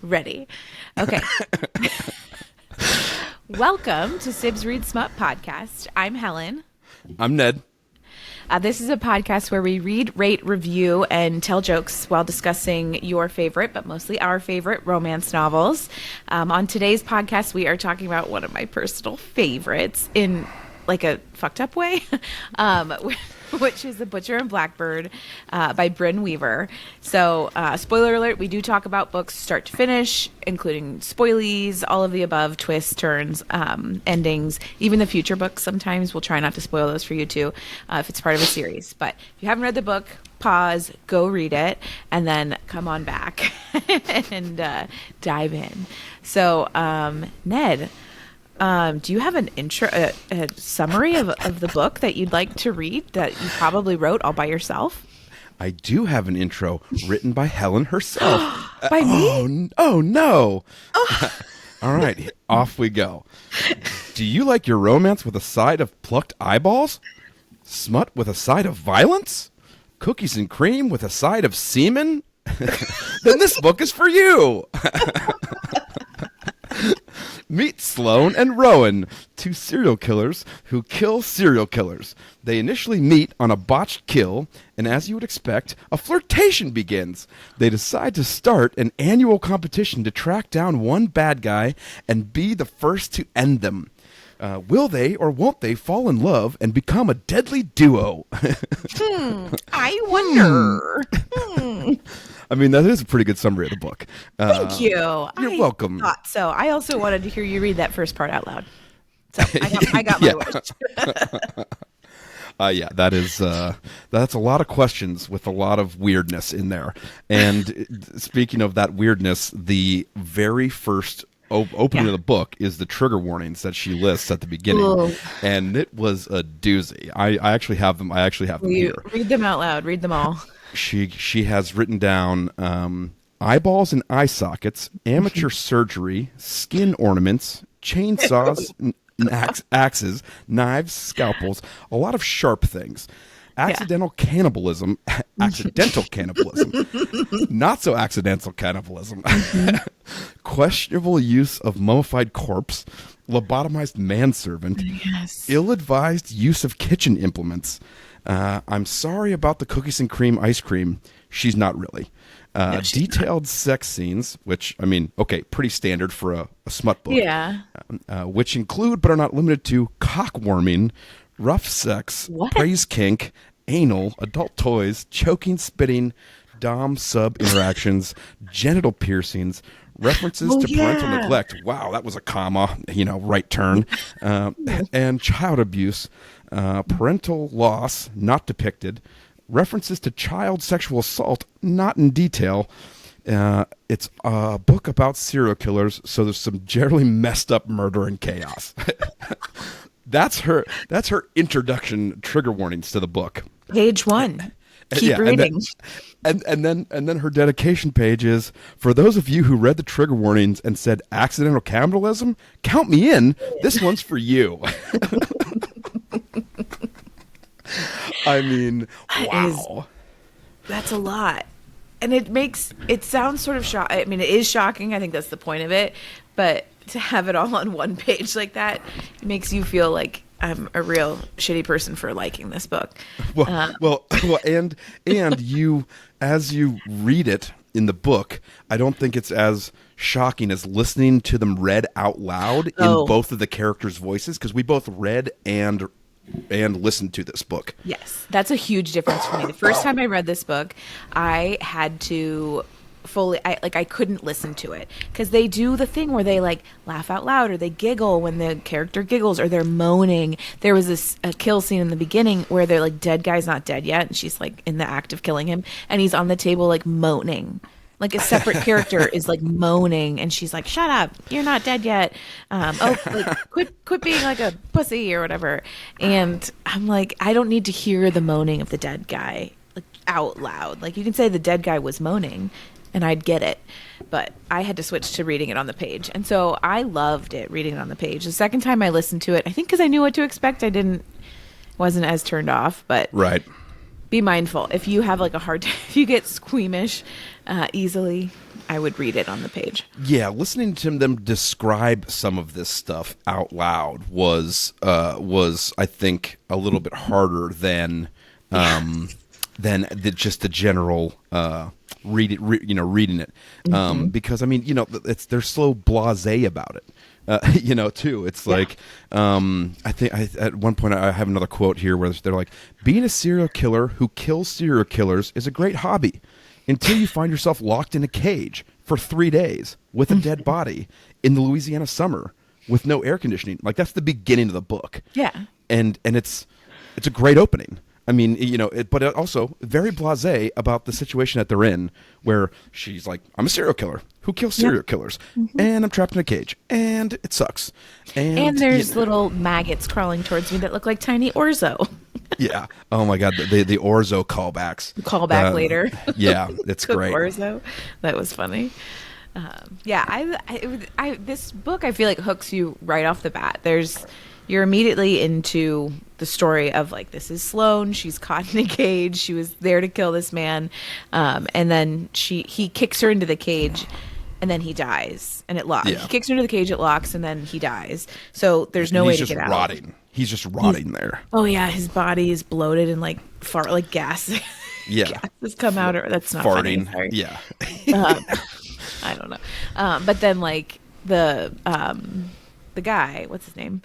Ready. Okay. Welcome to Sibs Read Smut podcast. I'm Helen. I'm Ned. This is a podcast where we read, rate, review, and tell jokes while discussing your favorite, but mostly our favorite romance novels. On today's podcast, we are talking about one of my personal favorites in like a fucked up way, which is The Butcher and Blackbird by Brynne Weaver. So, spoiler alert, we do talk about books start to finish, including spoilies, all of the above, twists, turns, endings, even the future books sometimes. We'll try not to spoil those for you too, if it's part of a series. But if you haven't read the book, pause, go read it, and then come on back and dive in. So, Ned, do you have an intro, a summary of the book that you'd like to read that you probably wrote all by yourself? I do have an intro written by Helen herself. By me? Oh no. All right, off we go. Do you like your romance with a side of plucked eyeballs? Smut with a side of violence? Cookies and cream with a side of semen? Then this book is for you. Meet Sloane and Rowan, two serial killers who kill serial killers. They initially meet on a botched kill, and as you would expect, a flirtation begins. They decide to start an annual competition to track down one bad guy and be the first to end them. Will they or won't they fall in love and become a deadly duo? I wonder. I mean, that is a pretty good summary of the book. Thank you. You're welcome. Thought so. I also wanted to hear you read that first part out loud. So I got my wish. Yeah, that's a lot of questions with a lot of weirdness in there. And speaking of that weirdness, the very first opening of the book is the trigger warnings that she lists at the beginning. Ooh. And it was a doozy. I actually have them. Here. Read them out loud. Read them all. She has written down eyeballs and eye sockets, amateur surgery, skin ornaments, chainsaws, axes, knives, scalpels, a lot of sharp things. Accidental cannibalism, not so accidental cannibalism, questionable use of mummified corpse, lobotomized manservant, ill-advised use of kitchen implements. I'm sorry about the cookies and cream ice cream. She's not really. Detailed sex scenes, which, I mean, okay, pretty standard for a smut book. Yeah. Which include, but are not limited to, cock warming, rough sex, praise kink, anal, adult toys, choking, spitting, dom-sub interactions, genital piercings, references to parental neglect. Wow, that was a comma, right turn. And child abuse, parental loss, not depicted, references to child sexual assault, not in detail. It's a book about serial killers, so there's some generally messed up murder and chaos. That's her introduction trigger warnings to the book. Page 1. Keep reading. And then her dedication page is, for those of you who read the trigger warnings and said accidental cannibalism, count me in. This one's for you. I mean, wow. That's a lot. And it sounds sort of shocking. I mean, it is shocking. I think that's the point of it. But to have it all on one page like that, it makes you feel like I'm a real shitty person for liking this book. Well, and you, as you read it in the book, I don't think it's as shocking as listening to them read out loud in both of the characters' voices, because we both read and listened to this book. Yes, that's a huge difference for me. The first time I read this book, I had to I couldn't listen to it because they do the thing where they like laugh out loud or they giggle when the character giggles or they're moaning. There was a kill scene in the beginning where they're like, dead guy's not dead yet, and she's like in the act of killing him, and he's on the table like moaning. Like a separate character is like moaning, and she's like, "Shut up, you're not dead yet." Quit being like a pussy or whatever. And I'm like, I don't need to hear the moaning of the dead guy like out loud. Like you can say the dead guy was moaning, and I'd get it. But I had to switch to reading it on the page. And so I loved it, reading it on the page. The second time I listened to it, I think because I knew what to expect, wasn't as turned off. But right. Be mindful. If you have like a hard time, if you get squeamish easily, I would read it on the page. Yeah, listening to them describe some of this stuff out loud was I think a little bit harder than just the general reading it, because I mean, they're so blasé about it. Too. It's like, I think at one point I have another quote here where they're like, being a serial killer who kills serial killers is a great hobby until you find yourself locked in a cage for 3 days with a dead body in the Louisiana summer with no air conditioning. Like, that's the beginning of the book. Yeah. And it's a great opening. I mean, but also very blasé about the situation that they're in, where she's like, I'm a serial killer who kills serial killers, and I'm trapped in a cage, and it sucks. And there's little maggots crawling towards me that look like tiny orzo. Yeah. Oh my God, the orzo callbacks. Callback later. Yeah, it's great. Orzo, that was funny. This book I feel like hooks you right off the bat. You're immediately into the story of, like, this is Sloane. She's caught in a cage. She was there to kill this man. And then he kicks her into the cage, and then he dies. And it locks. Yeah. He kicks her into the cage, it locks, and then he dies. So there's no way to get out. He's just rotting there. Oh, yeah. His body is bloated and, like, like gas. Yeah. Gas has come out. That's not farting. Funny. Sorry. Yeah. I don't know. But then, like, the guy, what's his name?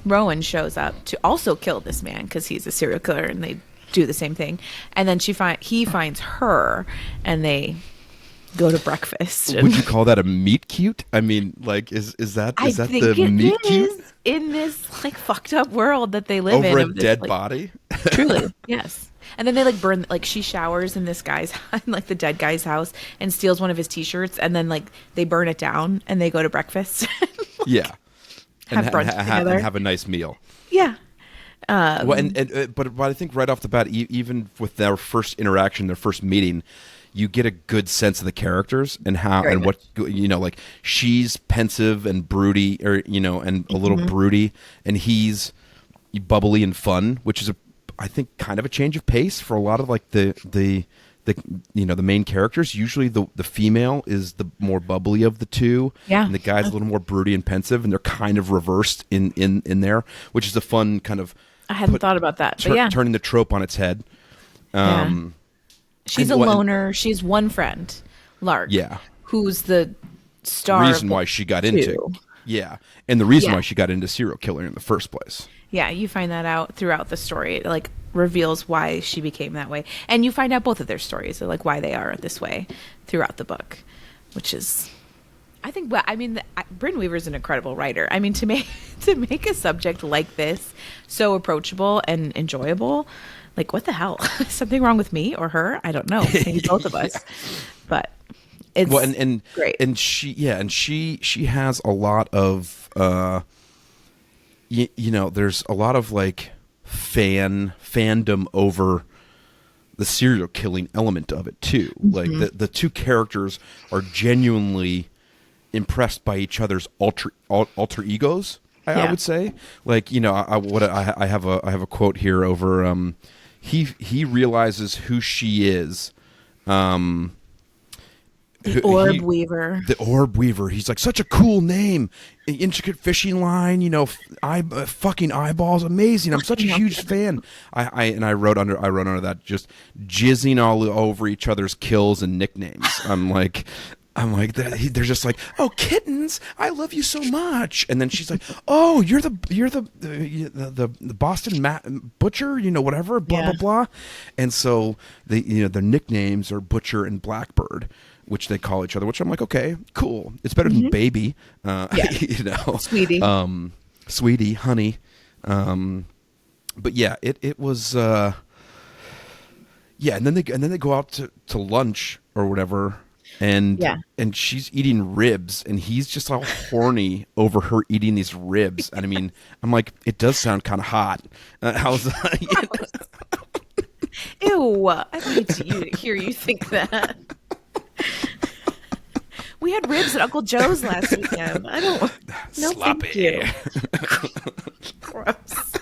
Rowan shows up to also kill this man because he's a serial killer, and they do the same thing. And then he finds her, and they go to breakfast. Would you call that a meet cute? I mean, like, is that the meet cute? In this, like, fucked up world that they live over in. Over a dead body? Truly, yes. And then they, like, burn, like, she showers in this guy's, like, the dead guy's house, and steals one of his T-shirts, and then, like, they burn it down, and they go to breakfast. Yeah. Have brunch together. And have a nice meal. Yeah. But I think right off the bat, even with their first interaction, their first meeting, you get a good sense of the characters and how and what like, she's pensive and broody, and a little broody, and he's bubbly and fun, which is I think kind of a change of pace for a lot of, like, the main characters. Usually the female is the more bubbly of the two, and the guy's a little more broody and pensive, and they're kind of reversed in there, which is a fun kind of. I hadn't thought about that, but turning the trope on its head. She's a loner. She's one friend, Lark. Yeah, who's the star reason why she got into. Yeah, and the reason why she got into serial killing in the first place. Yeah, you find that out throughout the story. It, like, reveals why she became that way. And you find out both of their stories, so, like, why they are this way throughout the book, which is, I think, Brynne Weaver is an incredible writer. I mean, to make a subject like this so approachable and enjoyable, like, what the hell? Is something wrong with me or her? I don't know. Maybe both of us. But it's great. And she has a lot of there's a lot of, like, fandom over the serial killing element of it too. Like, the two characters are genuinely impressed by each other's alter egos. I would say, like, I have a quote here over he realizes who she is. The Orb Weaver. The Orb Weaver. He's like, such a cool name. Intricate fishing line, fucking eyeballs, amazing. I'm such a huge fan. I wrote under that, just jizzing all over each other's kills and nicknames. I'm like, they're just like, oh, kittens, I love you so much. And then she's like, oh, you're the Boston butcher, whatever, blah blah blah. And so their nicknames are Butcher and Blackbird, which they call each other. Which I'm like, okay, cool. It's better than baby, sweetie, sweetie, honey. But yeah, it was. And then they go out to lunch or whatever. And she's eating ribs, and he's just all horny over her eating these ribs. And I mean, I'm like, it does sound kind of hot. How's that? Ew! I hate to hear you think that. We had ribs at Uncle Joe's last weekend. I don't. No, sloppy. Thank you. Gross.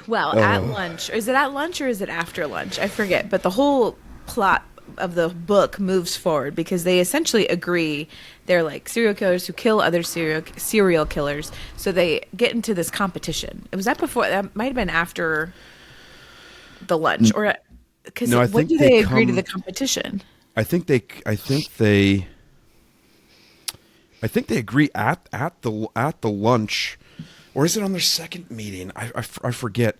Well, at lunch. Is it at lunch or is it after lunch? I forget. But the whole plot of the book moves forward because they essentially agree they're like serial killers who kill other serial killers. So they get into this competition. Was that before? That might have been after the lunch, or because when do they agree to the competition? I think they agree at the lunch, or is it on their second meeting? I forget.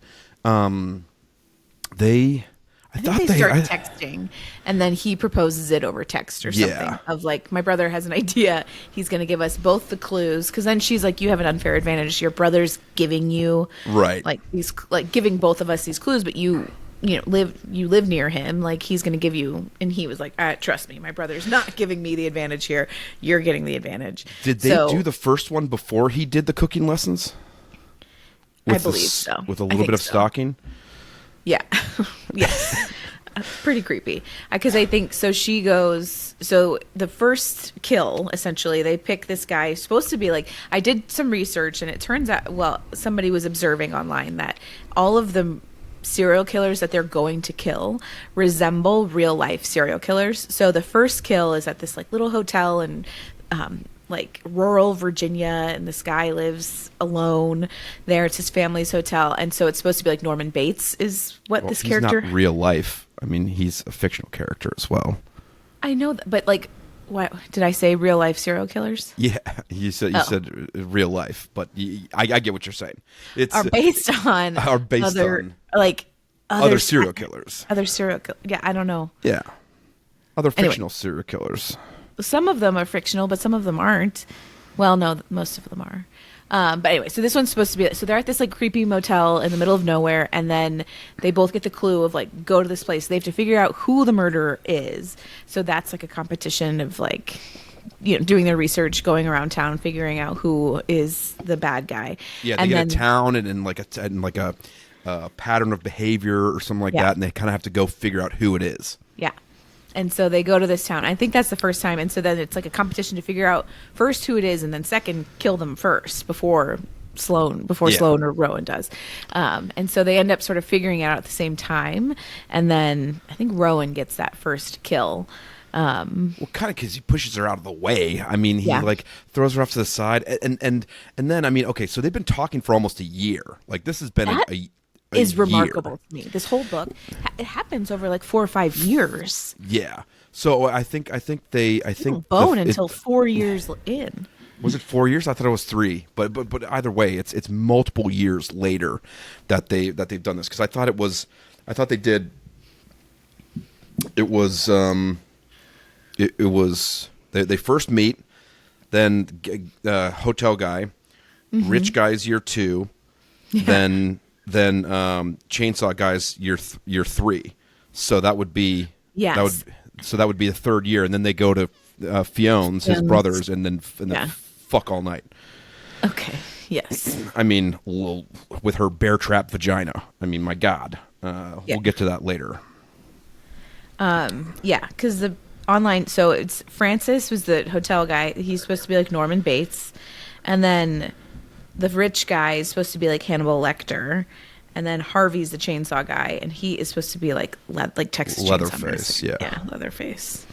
I thought they start texting, and then he proposes it over text or something. Yeah. Of like, my brother has an idea. He's going to give us both the clues, because then she's like, "You have an unfair advantage. Your brother's giving you like these, like giving both of us these clues, but you live near him. Like he's going to give you." And he was like, "Trust me, my brother's not giving me the advantage here. You're getting the advantage." Did they do the first one before he did the cooking lessons? I believe so. With a little bit of stalking. Yeah. Yes. Pretty creepy. Because I think so. She goes. So the first kill, essentially, they pick this guy supposed to be like. I did some research, and it turns out, well, somebody was observing online that all of the serial killers that they're going to kill resemble real life serial killers. So the first kill is at this like little hotel in like rural Virginia, and this guy lives alone there. It's his family's hotel, and so it's supposed to be like Norman Bates is what this character. He's not real life. I mean, he's a fictional character as well. I know that, but like, what did I say? Real life serial killers? Yeah, you said real life, but I get what you're saying. It's are based on other serial killers. Other serial killers. Yeah, I don't know. Yeah, other fictional serial killers. Some of them are fictional, but some of them aren't. Well, no, most of them are. But anyway, so this one's supposed to be. So they're at this like creepy motel in the middle of nowhere, and then they both get the clue of like go to this place. They have to figure out who the murderer is. So that's like a competition of like, doing their research, going around town, figuring out who is the bad guy. Yeah, they get a town and like a pattern of behavior or something like that, and they kind of have to go figure out who it is. Yeah. And so they go to this town. I think that's the first time. And so then it's like a competition to figure out first who it is, and then second, kill them first before Sloane or Rowan does. And so they end up sort of figuring it out at the same time. And then I think Rowan gets that first kill. Well, kind of because he pushes her out of the way. I mean, he like throws her off to the side. And then, I mean, okay, so they've been talking for almost a year. Like this has been a is remarkable to me. This whole book, it happens over like 4 or 5 years. Yeah. So I think bone until 4 years in. Was it 4 years? I thought it was 3. But either way, it's multiple years later that they've done this, because I thought they did. It was they first meet, then hotel guy, rich guy's year 2, then chainsaw guy's year 3, so that would be that would be the third year, and then they go to Fionne's, his brothers, and then fuck all night. Okay. Yes. I mean, with her bear trap vagina. I mean, my God. We'll get to that later. Yeah, because the online. So it's Francis was the hotel guy. He's supposed to be like Norman Bates, and then the rich guy is supposed to be like Hannibal Lecter, and then Harvey's the chainsaw guy, and he is supposed to be like Texas Leatherface. Yeah, Leatherface.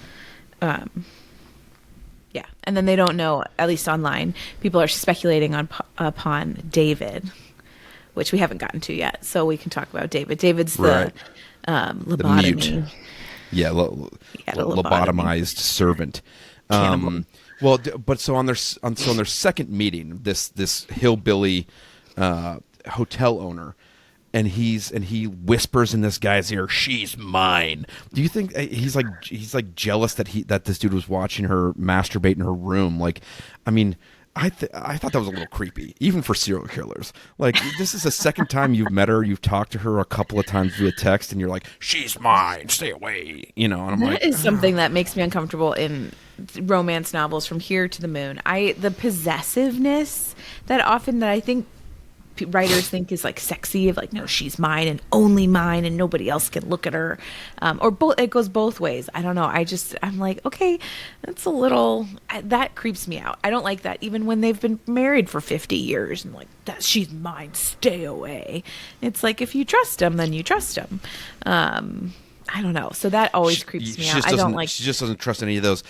Yeah, and then they don't know. At least online, people are speculating upon David, which we haven't gotten to yet, so we can talk about David. David's the lobotomy. The mute. Yeah, lobotomized servant. Well, but so on their second meeting, this hillbilly hotel owner, and he whispers in this guy's ear, "She's mine." Do you think he's like jealous that this dude was watching her masturbate in her room? Like, I mean, I thought that was a little creepy, even for serial killers. Like, this is the second time you've met her, you've talked to her a couple of times via text, and you're like, "She's mine, stay away," And I'm like, that is something that makes me uncomfortable in romance novels from here to the moon. The possessiveness that I think writers think is like sexy, of like, no, she's mine and only mine and nobody else can look at her, or both. It goes both ways. I don't know. I'm like, okay, that's a little, that creeps me out. I don't like that even when they've been married for 50 years and like, that she's mine, stay away. It's like, if you trust him, then you trust him. I don't know. So that always creeps me out. I don't like. She just doesn't trust any of those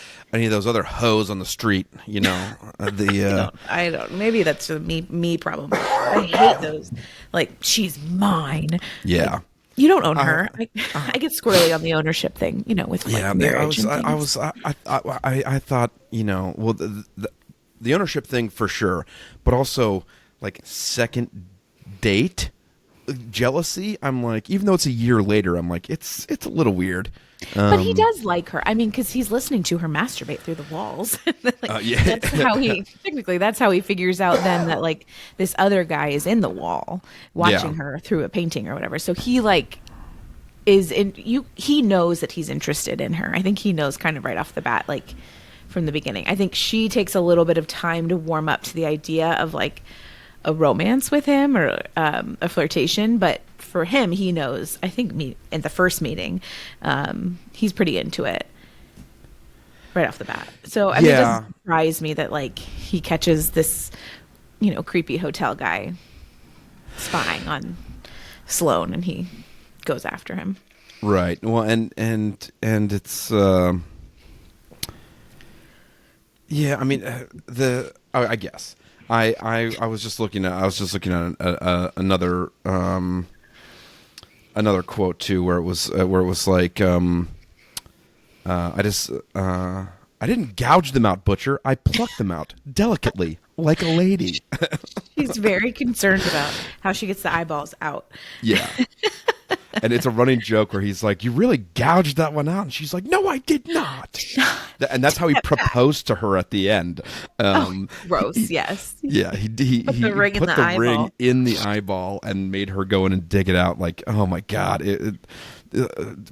other hoes on the street. You know, I don't. Maybe that's a me problem. I hate those. Like, she's mine. Yeah. Like, you don't own her. I get squirrely on the ownership thing. You know, with like marriage. I thought, you know, well, the ownership thing for sure, but also like second date jealousy. I'm like, even though it's a year later, I'm like, it's a little weird. But he does like her. I mean, because he's listening to her masturbate through the walls. Like, yeah. That's how he figures out then that like this other guy is in the wall watching her through a painting or whatever. So he like he knows that he's interested in her. I think he knows kind of right off the bat, like from the beginning. I think she takes a little bit of time to warm up to the idea of like a romance with him or a flirtation, but for him, he knows. I think in the first meeting, he's pretty into it right off the bat. So I mean, it doesn't surprise me that like he catches this, you know, creepy hotel guy spying on Sloane, and he goes after him. Right. Well, and it's yeah. I mean, I guess. I was just looking at another quote too, where it was like I didn't gouge them out, Butcher. I plucked them out delicately, like a lady. She's very concerned about how she gets the eyeballs out. Yeah. And it's a running joke where he's like, "You really gouged that one out," and she's like, "No, I did not." And that's how he proposed to her at the end. Gross. Yes. Yeah, he put the ring in the eyeball and made her go in and dig it out. Like, oh my god,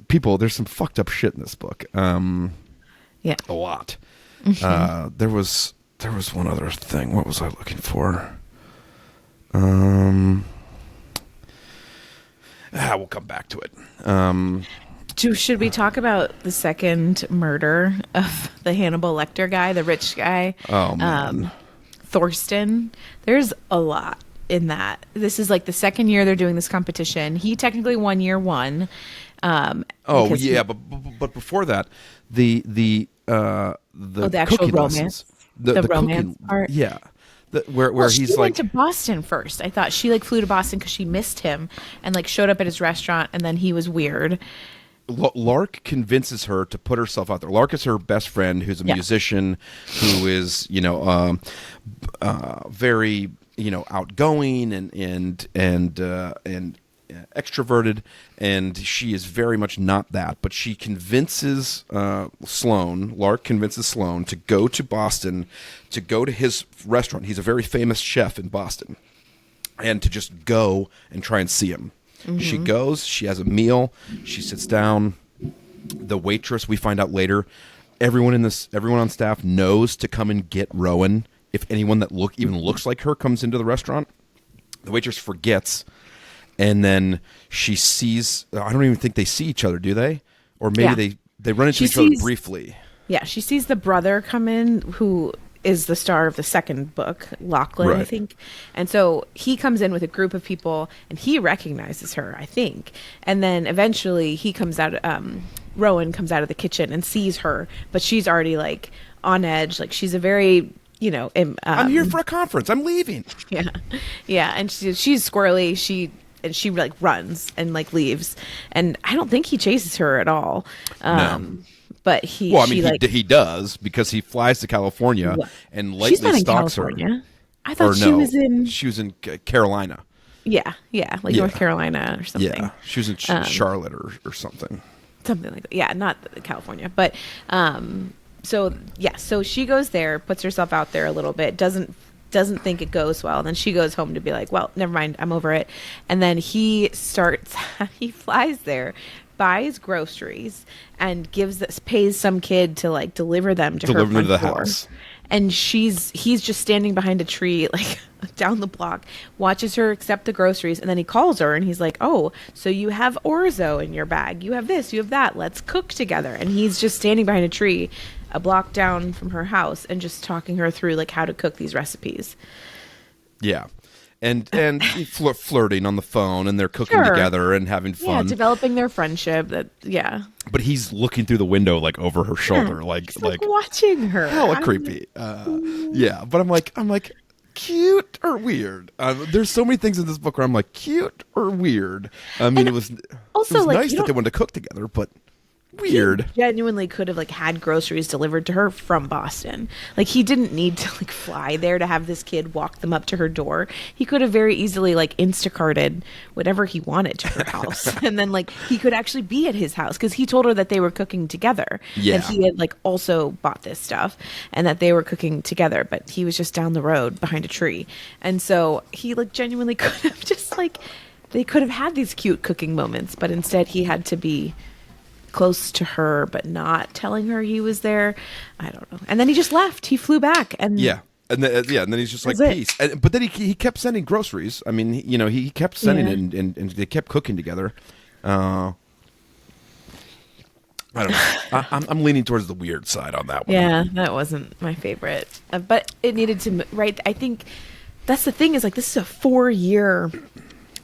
people, there's some fucked up shit in this book. Yeah, a lot. Mm-hmm. There was one other thing. What was I looking for? We'll come back to it. Should we talk about the second murder of the Hannibal Lecter guy, the rich guy? Oh, man. Thorsten. There's a lot in that. This is like the second year they're doing this competition. He technically won year one. But before that, the actual romance. The romance part. Yeah. Where he's she like went to Boston first. I thought she like flew to Boston because she missed him and like showed up at his restaurant, and then he was weird. Lark convinces her to put herself out there. Lark is her best friend, who's a musician, who is very outgoing and extroverted, and she is very much not that. But she convinces Lark convinces Sloane to go to Boston, to go to his restaurant. He's a very famous chef in Boston, and to just go and try and see him. Mm-hmm. She goes, she has a meal, she sits down. The waitress, we find out later, everyone on staff knows to come and get Rowan. If anyone that even looks like her comes into the restaurant, the waitress forgets. And then she sees, I don't even think they see each other, do they? Or maybe they run into each other briefly. Yeah, she sees the brother come in, who is the star of the second book, Lachlan, right. I think. And so he comes in with a group of people, and he recognizes her, I think. And then eventually he comes out, Rowan comes out of the kitchen and sees her, but she's already like on edge. Like, she's a very... I'm here for a conference. I'm leaving. Yeah. Yeah. And she's squirrely. She like runs and like leaves. And I don't think he chases her at all. No. But he does, because he flies to California and lightly stalks her. I thought she was in Carolina. Yeah. Yeah. Like North Carolina or something. Yeah. She was in Charlotte or something. Something like that. Yeah. Not California, but, so she goes there, puts herself out there a little bit, doesn't think it goes well. And then she goes home to be like, well, never mind, I'm over it. And then he flies there, buys groceries, and pays some kid to like deliver them to her front door. House. and he's just standing behind a tree, like down the block, watches her accept the groceries, and then he calls her and he's like, "Oh, so you have orzo in your bag, you have this, you have that, let's cook together." And he's just standing behind a tree a block down from her house and just talking her through like how to cook these recipes. Yeah. And flirting on the phone, and they're cooking together and having fun. Yeah, developing their friendship. But he's looking through the window, like over her shoulder, like watching her. Hella creepy. Yeah, but I'm like, cute or weird? There's so many things in this book where I'm like, cute or weird. I mean, it was like, nice that they wanted to cook together, but weird. He genuinely could have like had groceries delivered to her from Boston. Like, he didn't need to like fly there to have this kid walk them up to her door. He could have very easily like Instacarted whatever he wanted to her house. And then like he could actually be at his house, because he told her that they were cooking together. Yeah. And he had like also bought this stuff and that they were cooking together, but he was just down the road behind a tree. And so he like genuinely could have just like, they could have had these cute cooking moments, but instead he had to be close to her but not telling her he was there. I don't know. And then he just left. He flew back, and and then he's just like, peace. But then he kept sending groceries. I mean, he kept sending and they kept cooking together. I don't know. I'm leaning towards the weird side on that one. Yeah, that wasn't my favorite, but it needed to. Right, I think that's the thing, is like, this is a 4-year.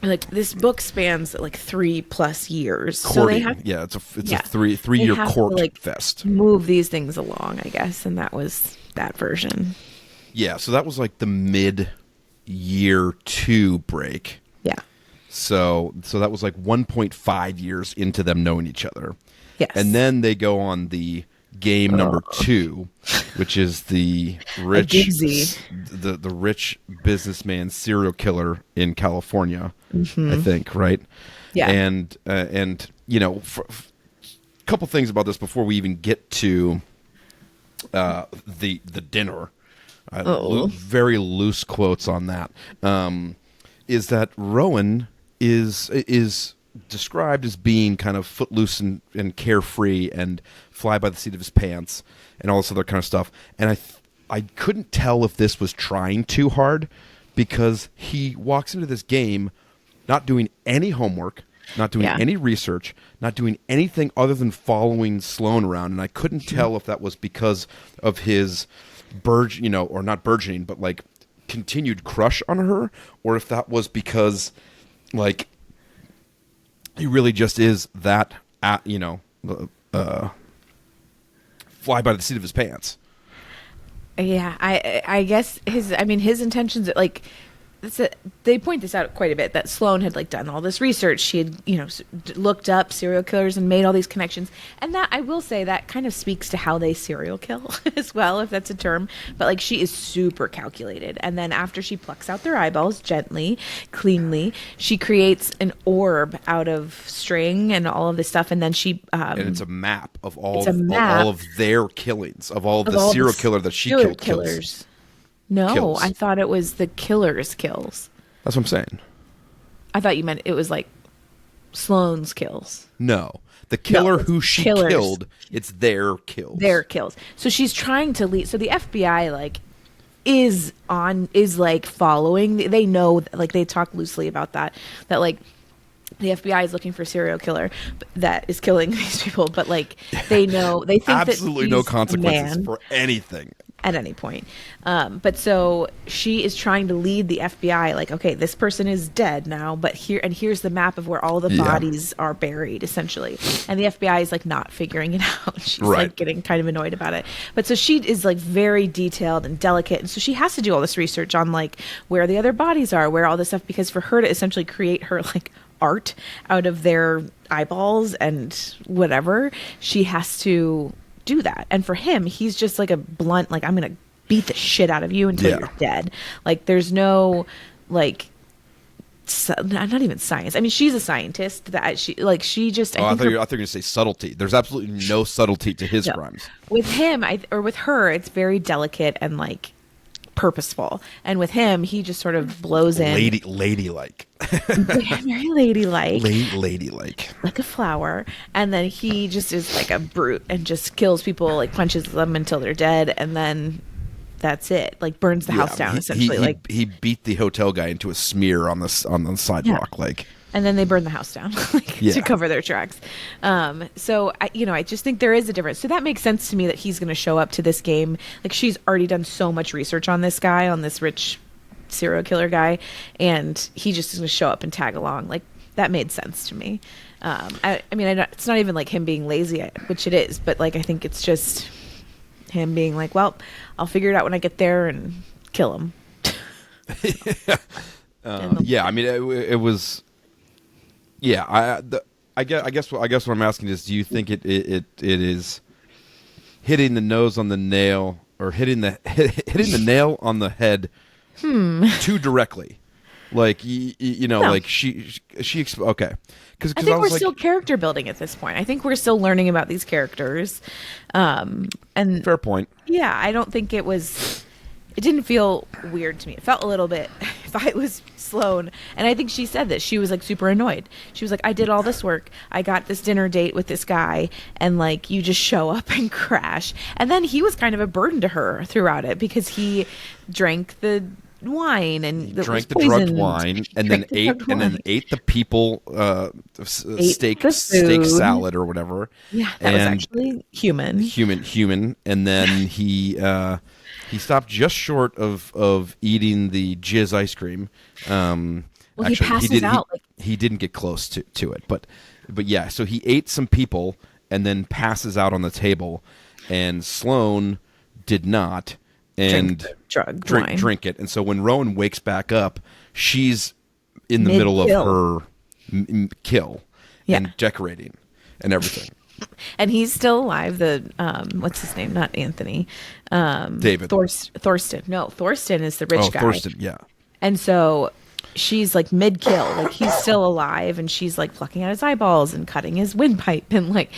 Like, this book spans like 3+ years. Courting. So they have, it's a 3-year court fest. Move these things along, I guess, and that was that version. Yeah, so that was like the mid-year 2 break. Yeah. So that was like 1.5 years into them knowing each other. Yes. And then they go on the game number 2, which is the rich businessman serial killer in California, I think, right? Yeah. And a couple things about this before we even get to the dinner. Very loose quotes on that. Is that Rowan is described as being kind of footloose and carefree and fly by the seat of his pants and all this other kind of stuff. And I couldn't tell if this was trying too hard, because he walks into this game not doing any homework, not doing any research, not doing anything other than following Sloane around. And I couldn't tell if that was because of his or not burgeoning, but like continued crush on her, or if that was because like he really just is that, fly by the seat of his pants. Yeah, I guess his intentions, like, they point this out quite a bit, that Sloane had like done all this research. She had, looked up serial killers and made all these connections. And that, I will say, that kind of speaks to how they serial kill as well, if that's a term. But like, she is super calculated. And then after she plucks out their eyeballs gently, cleanly, she creates an orb out of string and all of this stuff. And then she and it's a map of all of their killings, of all of the serial killer that she killed. Killers. No, kills. I thought it was the killer's kills. That's what I'm saying. I thought you meant it was like Sloane's kills. No. The killer who she killed, it's their kills. Their kills. So she's trying to lead. So the FBI like is like following. They know, like, they talk loosely about that like the FBI is looking for a serial killer that is killing these people, but like they know, they think absolutely that no consequences for anything. At any point. But so she is trying to lead the FBI, like, okay, this person is dead now, but here's the map of where all the bodies are buried, essentially. And the FBI is like not figuring it out. She's like getting kind of annoyed about it. But so she is like very detailed and delicate. And so she has to do all this research on like where the other bodies are, where all this stuff, because for her to essentially create her like art out of their eyeballs and whatever, she has to do that. And for him, he's just like a blunt, like, I'm gonna beat the shit out of you until you're dead. Like, there's no like not even science. I mean, she's a scientist. That she just. I thought you were gonna say subtlety. There's absolutely no subtlety to his crimes. With him, or with her, it's very delicate and like purposeful. And with him, he just sort of blows in. Ladylike. Very ladylike. Ladylike. Like a flower. And then he just is like a brute and just kills people, like punches them until they're dead, and then that's it. Like burns the house down essentially. He beat the hotel guy into a smear on the sidewalk. Like, and then they burn the house down to cover their tracks. So I just think there is a difference. So that makes sense to me that he's going to show up to this game. Like she's already done so much research on this guy, on this rich serial killer guy, and he just is going to show up and tag along. Like that made sense to me. It's not even like him being lazy, which it is, but like I think it's just him being like, well, I'll figure it out when I get there and kill him. It was. Yeah, I guess what I'm asking is, do you think it is hitting the nose on the nail, or hitting the nail on the head too directly? Like no. Like she okay. Because I think we're still character building at this point. I think we're still learning about these characters. And fair point. Yeah, I don't think it didn't feel weird to me. It felt a little bit, if I was Sloane, and I think she said this, she was like super annoyed. She was like, I did all this work. I got this dinner date with this guy, and like you just show up and crash. And then he was kind of a burden to her throughout it because he drank the wine and drank the drugged wine and then ate the people steak salad or whatever. Yeah, that was actually human. And then he stopped just short of eating the jizz ice cream. He passes out. He didn't get close to it, but yeah. So he ate some people and then passes out on the table, and Sloane did not. And drink it. And so when Rowan wakes back up, she's in the middle of her kill and decorating and everything. And he's still alive. The what's his name? Not Anthony. David. Thorsten. No, Thorsten is the rich guy. Thorsten, yeah. And so she's like mid-kill. Like he's still alive, and she's like plucking out his eyeballs and cutting his windpipe and like,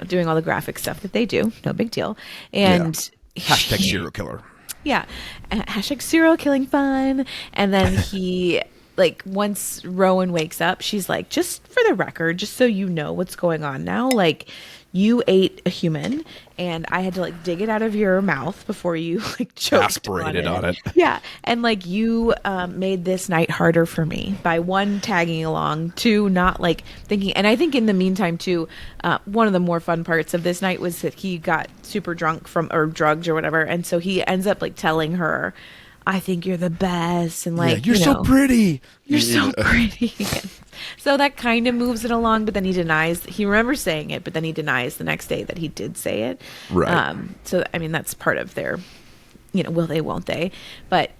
doing all the graphic stuff that they do. No big deal. And hashtag serial killer. Yeah. Hashtag serial killing fun. And then he, like, once Rowan wakes up, she's like, just for the record, just so you know what's going on now, like, you ate a human, and I had to, like, dig it out of your mouth before you, like, choked aspirated on it. Yeah. And, like, you made this night harder for me by, one, tagging along, two, not, like, thinking. And I think in the meantime, too, one of the more fun parts of this night was that he got super drunk or drugged or whatever. And so he ends up, like, telling her, I think you're the best. And, like, you're so pretty. You're so pretty. So that kind of moves it along, but then he remembers saying it, but then he denies the next day that he did say it. Right. So, I mean, that's part of their, will they, won't they? But,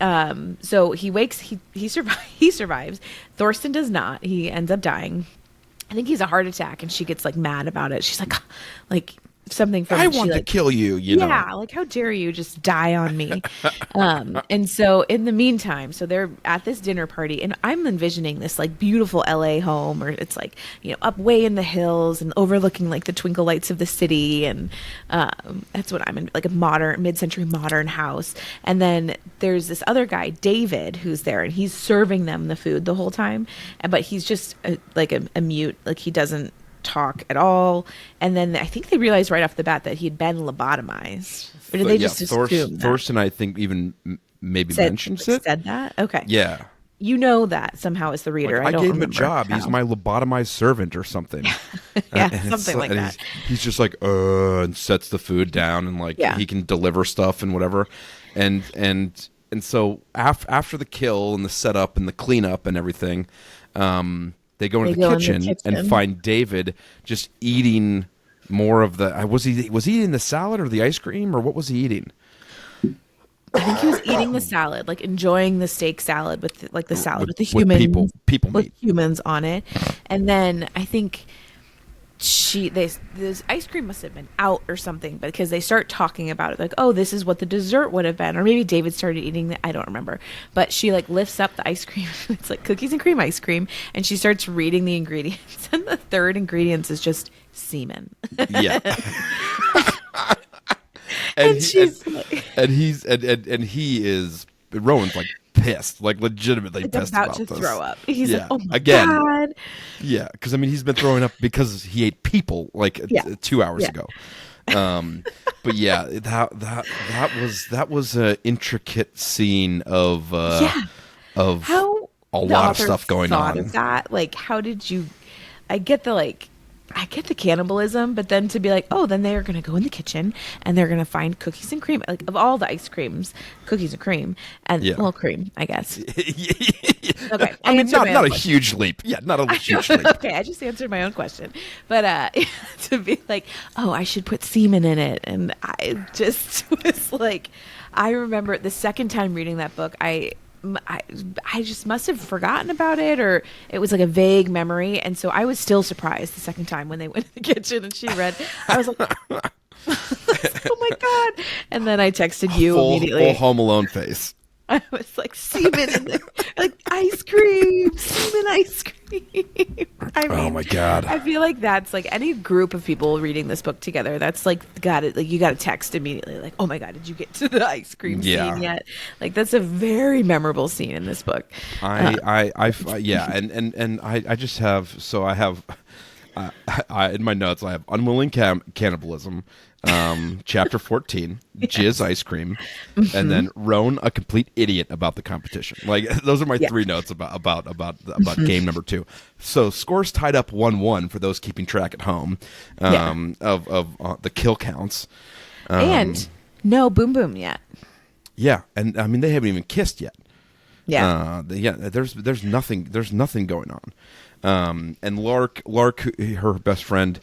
so he wakes, he survives. Thorsten does not. He ends up dying. I think he's a heart attack, and she gets like mad about it. She's like, something from I want to kill you, yeah, like how dare you just die on me. And so in the meantime, so they're at this dinner party, and I'm envisioning this like beautiful LA home, or it's like, up way in the hills and overlooking like the twinkle lights of the city, and that's what I'm in, like a modern mid-century modern house. And then there's this other guy, David, who's there, and he's serving them the food the whole time, but he's just a mute, like he doesn't talk at all. And then I think they realized right off the bat that he'd been lobotomized. Or did they just assume that? Thorsten, I think, even maybe mentions it. Said that? Okay. Yeah. You know that somehow as the reader. Like, I gave him a job. How. He's my lobotomized servant or something. Something like that. He's just like, and sets the food down, and like he can deliver stuff and whatever. And so after the kill and the setup and the cleanup and everything, they go into the kitchen and find David just eating more of the. Was he eating the salad or the ice cream, or what was he eating? I think he was eating the salad, like enjoying the steak salad with the humans, people with meat. Humans on it. And then I think this ice cream must have been out or something, because they start talking about it, like, oh, this is what the dessert would have been, or maybe David started eating it. I don't remember, but she like lifts up the ice cream. It's like cookies and cream ice cream, and she starts reading the ingredients, and the third ingredient is just semen. Yeah. And he is Rowan's like pissed, like legitimately pissed about to this. Throw up. He's like, oh my again, God. Yeah, because I mean he's been throwing up because he ate people like 2 hours ago. But yeah, that was an intricate scene of How a the lot of author stuff going thought on. of that? Like, how did you? I get the cannibalism, but then to be like, oh, then they are going to go in the kitchen and they're going to find cookies and cream. Like, of all the ice creams, cookies and cream, and Yeah. well, cream, I guess. Okay, I mean, answered my not own a question. huge leap. Yeah, not a huge leap. Okay, I just answered my own question, but to be like, oh, I should put semen in it, and I just was like, I remember the second time reading that book, I just must have forgotten about it, or it was like a vague memory, and so I was still surprised the second time when they went in the kitchen and she read. I was like, oh my god! And then I texted you immediately. Full Home Alone face. I was like, semen in the, like ice cream, semen ice cream. I mean, Oh my god! I feel like that's like any group of people reading this book together. That's like got it. Like you got to text immediately. Like, oh my god, did you get to the ice cream scene yet? Like that's a very memorable scene in this book. Yeah, and I just have in my notes I have unwilling cannibalism. Chapter 14, Jizz ice cream, and then Roan a complete idiot about the competition. Like those are my three notes about game number 2. So scores tied up 1-1 for those keeping track at home of the kill counts. And no boom boom yet. Yeah, and I mean they haven't even kissed yet. Yeah. There's nothing going on. And Lark, her best friend,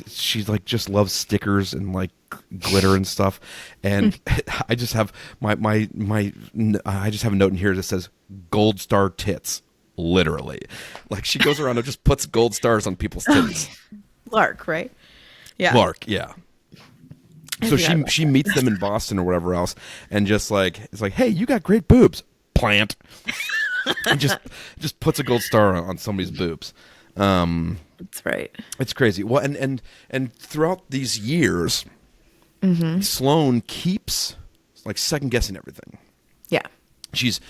she like just loves stickers and like glitter and stuff. And I just have I just have a note in here that says gold star tits, literally. Like she goes around and just puts gold stars on people's tits. Lark, right? Yeah. Lark, yeah. So she meets them in Boston or whatever else, and just like it's like, hey, you got great boobs, plant, and just puts a gold star on somebody's boobs. That's right. It's crazy. Well, and throughout these years, Sloane keeps like second guessing everything. Yeah. She's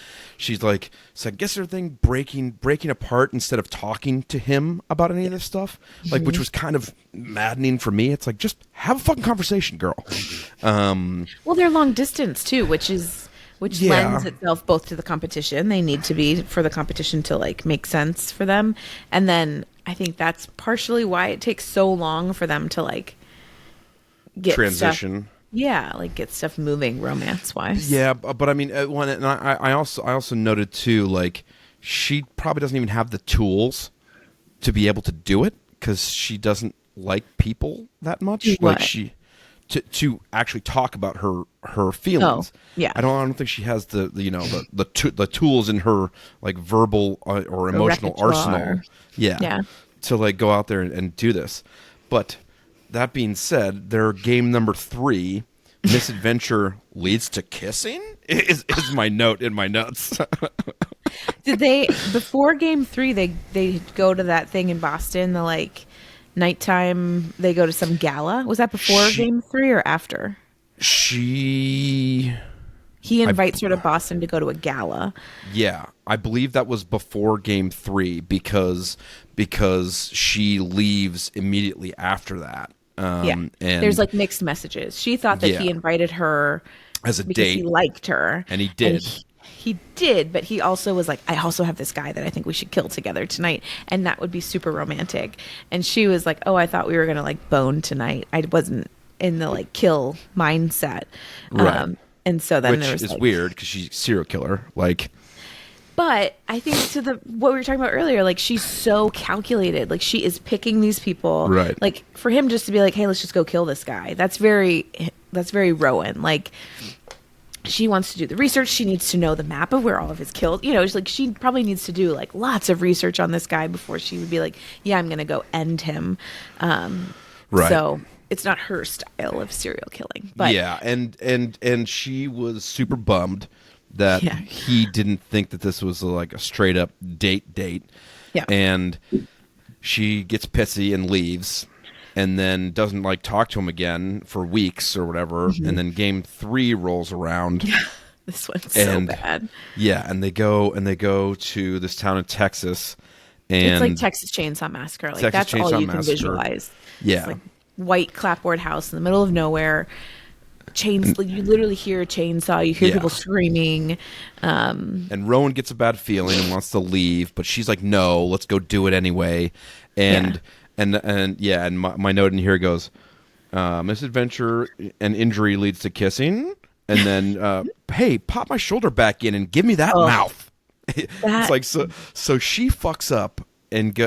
like second guessing everything, breaking apart instead of talking to him about any of this stuff. Like, which was kind of maddening for me. It's like, just have a fucking conversation, girl. Well, they're long distance too, which lends itself both to the competition. They need to be for the competition to like make sense for them, and then I think that's partially why it takes so long for them to like get transition. Like get stuff moving romance wise. Yeah, but I mean, and I also noted too, like she probably doesn't even have the tools to be able to do it because she doesn't like people that much. What? Like to actually talk about her feelings. Oh, yeah. I don't think she has the tools in her like verbal or emotional arsenal. Yeah. To like go out there and do this, but. That being said, their game number 3, misadventure leads to kissing, is my note in my notes. Did they before game 3? They go to that thing in Boston. The like nighttime. They go to some gala. Was that before game 3 or after? He invites her to Boston to go to a gala. Yeah, I believe that was before game 3 because she leaves immediately after that. And there's like mixed messages. She thought that he invited her as a because date. He liked her, and he did. He did, but he also was like, I also have this guy that I think we should kill together tonight, and that would be super romantic. And she was like, oh, I thought we were gonna like bone tonight. I wasn't in the like kill mindset. Right. And so then Which there was is like, weird because she's a serial killer. Like, but I think to what we were talking about earlier, like she's so calculated. Like she is picking these people. Right. Like for him just to be like, hey, let's just go kill this guy. That's very Rowan. Like she wants to do the research. She needs to know the map of where all of his killed. You know, it's like she probably needs to do like lots of research on this guy before she would be like, yeah, I'm going to go end him. Right. So it's not her style of serial killing. But yeah, and she was super bummed that he didn't think that this was like a straight up date. Yeah. And she gets pissy and leaves and then doesn't like talk to him again for weeks or whatever. Mm-hmm. And then game 3 rolls around. Yeah. This one's so bad. Yeah, and they go to this town in Texas, and it's like Texas Chainsaw Massacre. Like Texas that's Chainsaw all you Massacre. can visualize. Yeah. It's like white clapboard house in the middle of nowhere. You literally hear a chainsaw. You hear people screaming. And Rowan gets a bad feeling and wants to leave, but she's like, "No, let's go do it anyway." And my note in here goes, "Misadventure and injury leads to kissing." And then, hey, pop my shoulder back in and give me that mouth. It's like so she fucks up and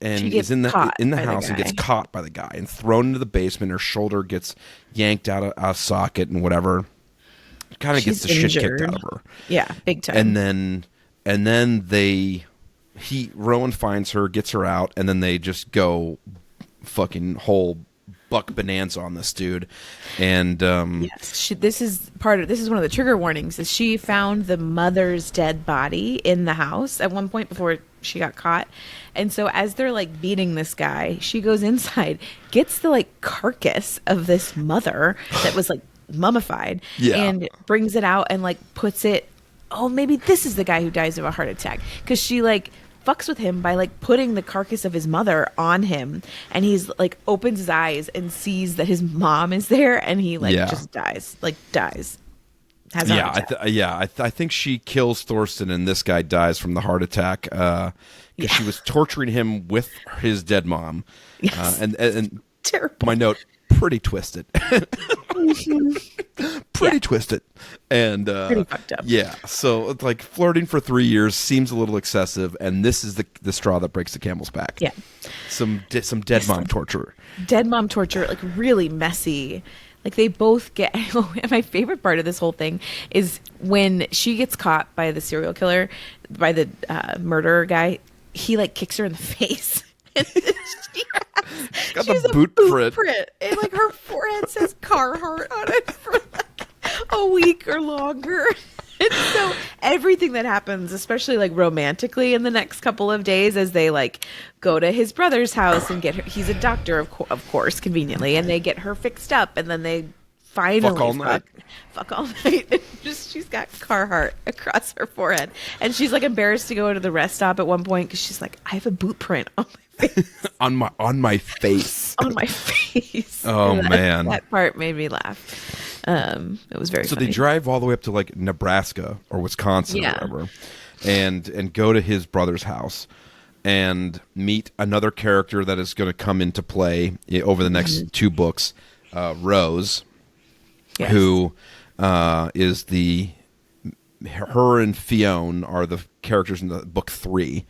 is in the house and gets caught by the guy and thrown into the basement. Her shoulder gets yanked out of a socket and whatever. Kind of gets the shit kicked out of her. Yeah, big time. And then Rowan finds her, gets her out, and then they just go fucking whole buck bonanza on this dude. And yes, this is one of the trigger warnings. Is she found the mother's dead body in the house at one point before she got caught, and so as they're like beating this guy, she goes inside, gets the like carcass of this mother that was like mummified, and brings it out and like puts it. Oh, maybe this is the guy who dies of a heart attack, because she like fucks with him by like putting the carcass of his mother on him, and he's like opens his eyes and sees that his mom is there, and he like just dies. Has a heart attack. I think she kills Thorsten, and this guy dies from the heart attack because she was torturing him with his dead mom. Yes. And terrible. My note, pretty twisted. Pretty twisted. And pretty fucked up. Yeah. So it's like flirting for 3 years seems a little excessive, and this is the straw that breaks the camel's back. Yeah. Some dead mom torture. Dead mom torture, like really messy. Like they both get. And my favorite part of this whole thing is when she gets caught by the serial killer, by the murderer guy. He like kicks her in the face. And she got the boot print. And like her forehead says Carhartt on it for like a week or longer. And so everything that happens, especially like romantically in the next couple of days, as they like go to his brother's house and get her, he's a doctor of course, conveniently, and they get her fixed up, and then they finally fuck all night. And she's got Carhartt across her forehead, and she's like embarrassed to go to the rest stop at one point because she's like, I have a boot print on my face. on my face. On my face. Oh man, that part made me laugh. It was very funny. They drive all the way up to like Nebraska or Wisconsin or whatever, and go to his brother's house and meet another character that is going to come into play over the next two books, Rose, who is her and Fionn are the characters in the book 3.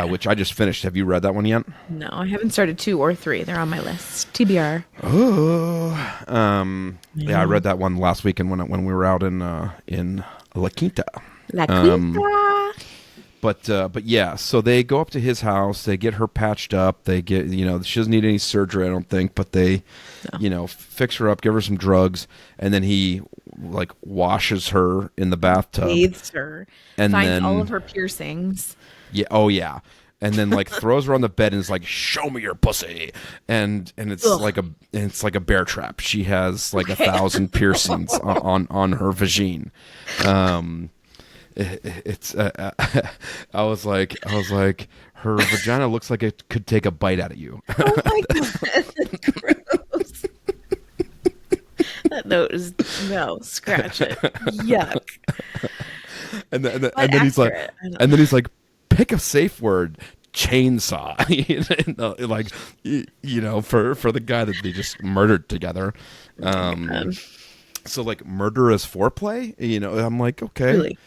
Which I just finished. Have you read that one yet? No, I haven't started 2 or 3. They're on my list. TBR. Oh, I read that one last weekend when we were out in La Quinta. La Quinta. But yeah, so they go up to his house. They get her patched up. They get she doesn't need any surgery, I don't think, but they fix her up, give her some drugs, and then he like washes her in the bathtub, bathes her, and finds then all of her piercings. Yeah. Oh, yeah. And then like throws her on the bed and is like, "Show me your pussy," and it's like a bear trap. She has like 1,000 piercings on her vagine. It's I was like, her vagina looks like it could take a bite out of you. Oh my god, that's gross. That note is no, scratch it. Yuck. And then he's like, pick a safe word, chainsaw. For the guy that they just murdered together. So like murderous foreplay, I'm like, okay, really?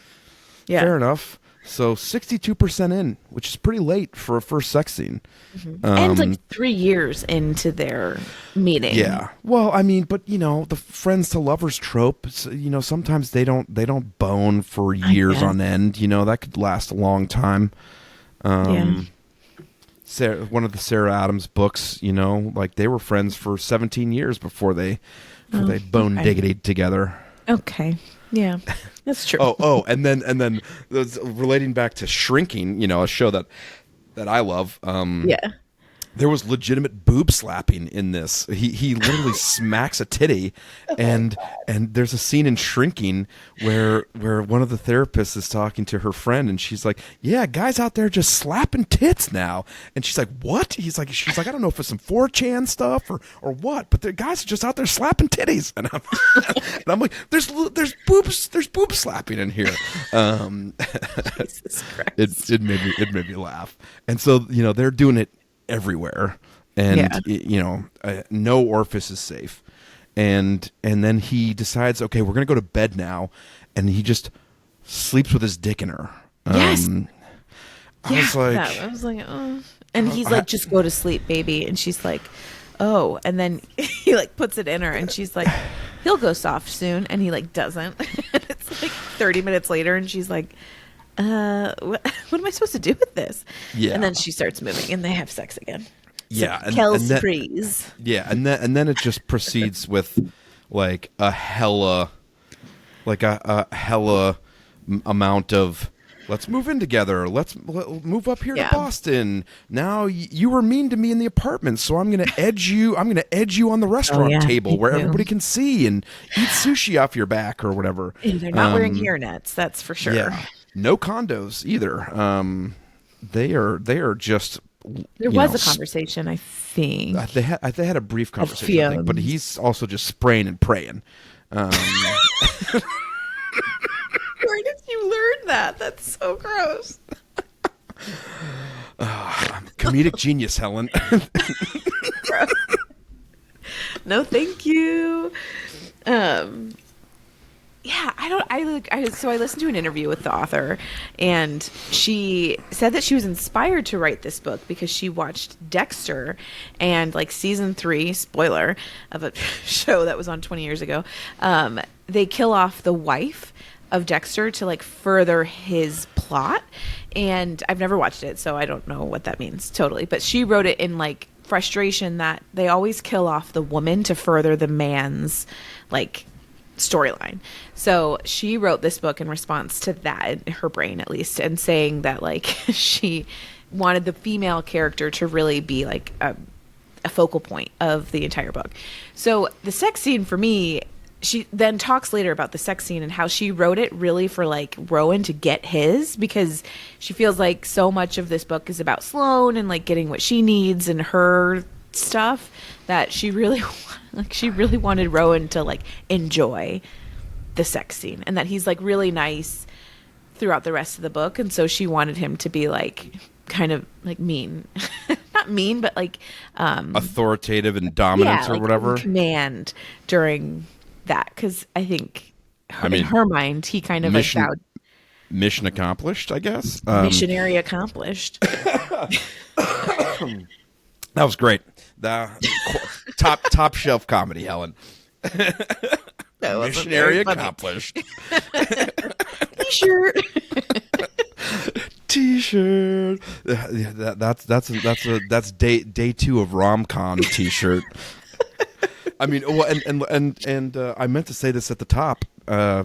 Yeah, fair enough. So 62% in, which is pretty late for a first sex scene. Mm-hmm. And like 3 years into their meeting. Yeah. Well, I mean, but the friends to lovers trope, sometimes they don't bone for years on end. That could last a long time. One of the Sarah Adams books, like they were friends for 17 years before they bone diggity together. Okay. Yeah, that's true. And then relating back to Shrinking, a show that I love. There was legitimate boob slapping in this. He literally smacks a titty, and there's a scene in Shrinking where one of the therapists is talking to her friend, and she's like, "Yeah, guys out there just slapping tits now," and she's like, "What?" She's like, "I don't know if it's some 4chan stuff or what, but the guys are just out there slapping titties," and I'm like, "There's boob slapping in here." Jesus Christ. It made me laugh, and so they're doing it everywhere, and no orifice is safe, and then he decides, okay, we're gonna go to bed now, and he just sleeps with his dick in her. Yes. I was like, oh. And he's like, just go to sleep, baby. And she's like, oh. And then he like puts it in her, and she's like, he'll go soft soon. And he like doesn't. And it's like 30 minutes later, and she's like, what am I supposed to do with this? Yeah. And then she starts moving, and they have sex again. Yeah. So Kel's freeze. Yeah. And then it just proceeds with like a hella amount of, let's move in together. Let's move up here to Boston. Now you were mean to me in the apartment, so I'm gonna edge you. I'm gonna edge you on the restaurant table where everybody can see and eat sushi off your back or whatever. And they're not wearing hairnets, that's for sure. Yeah. No condos either. They are just. There was a conversation, I think. They had a brief conversation, I think, but he's also just spraying and praying. Where did you learn that? That's so gross. I'm a comedic genius, Helen. No, thank you. Yeah, so I listened to an interview with the author, and she said that she was inspired to write this book because she watched Dexter, and like season 3, spoiler of a show that was on 20 years ago, they kill off the wife of Dexter to like further his plot. And I've never watched it, so I don't know what that means totally. But she wrote it in like frustration that they always kill off the woman to further the man's like storyline. So she wrote this book in response to that, in her brain at least, and saying that like she wanted the female character to really be like a focal point of the entire book. So the sex scene for me, she then talks later about the sex scene and how she wrote it really for like Rowan to get his, because she feels like so much of this book is about Sloane and like getting what she needs and her stuff, that she really wanted Rowan to like enjoy the sex scene, and that he's like really nice throughout the rest of the book, and so she wanted him to be like kind of like mean not mean, but like authoritative and dominant or like whatever, command during that, because I think in her mind he kind of like vowed mission accomplished, I guess. Missionary accomplished. That was great. The top shelf comedy, Helen. Missionary accomplished. T-shirt. T-shirt. That's day 2 of rom-com T-shirt. I mean, well, and I meant to say this at the top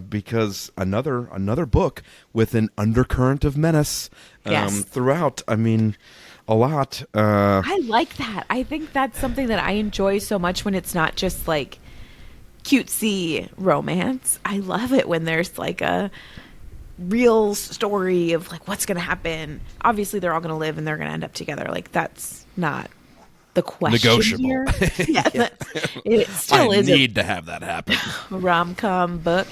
because another book with an undercurrent of menace throughout. I mean, a lot. I like that. I think that's something that I enjoy so much when it's not just like cutesy romance. I love it when there's like a real story of like what's going to happen. Obviously, they're all going to live and they're going to end up together. Like that's not the question. Negotiable. Here. Yeah, it still is. I need to have that happen. Rom-com book,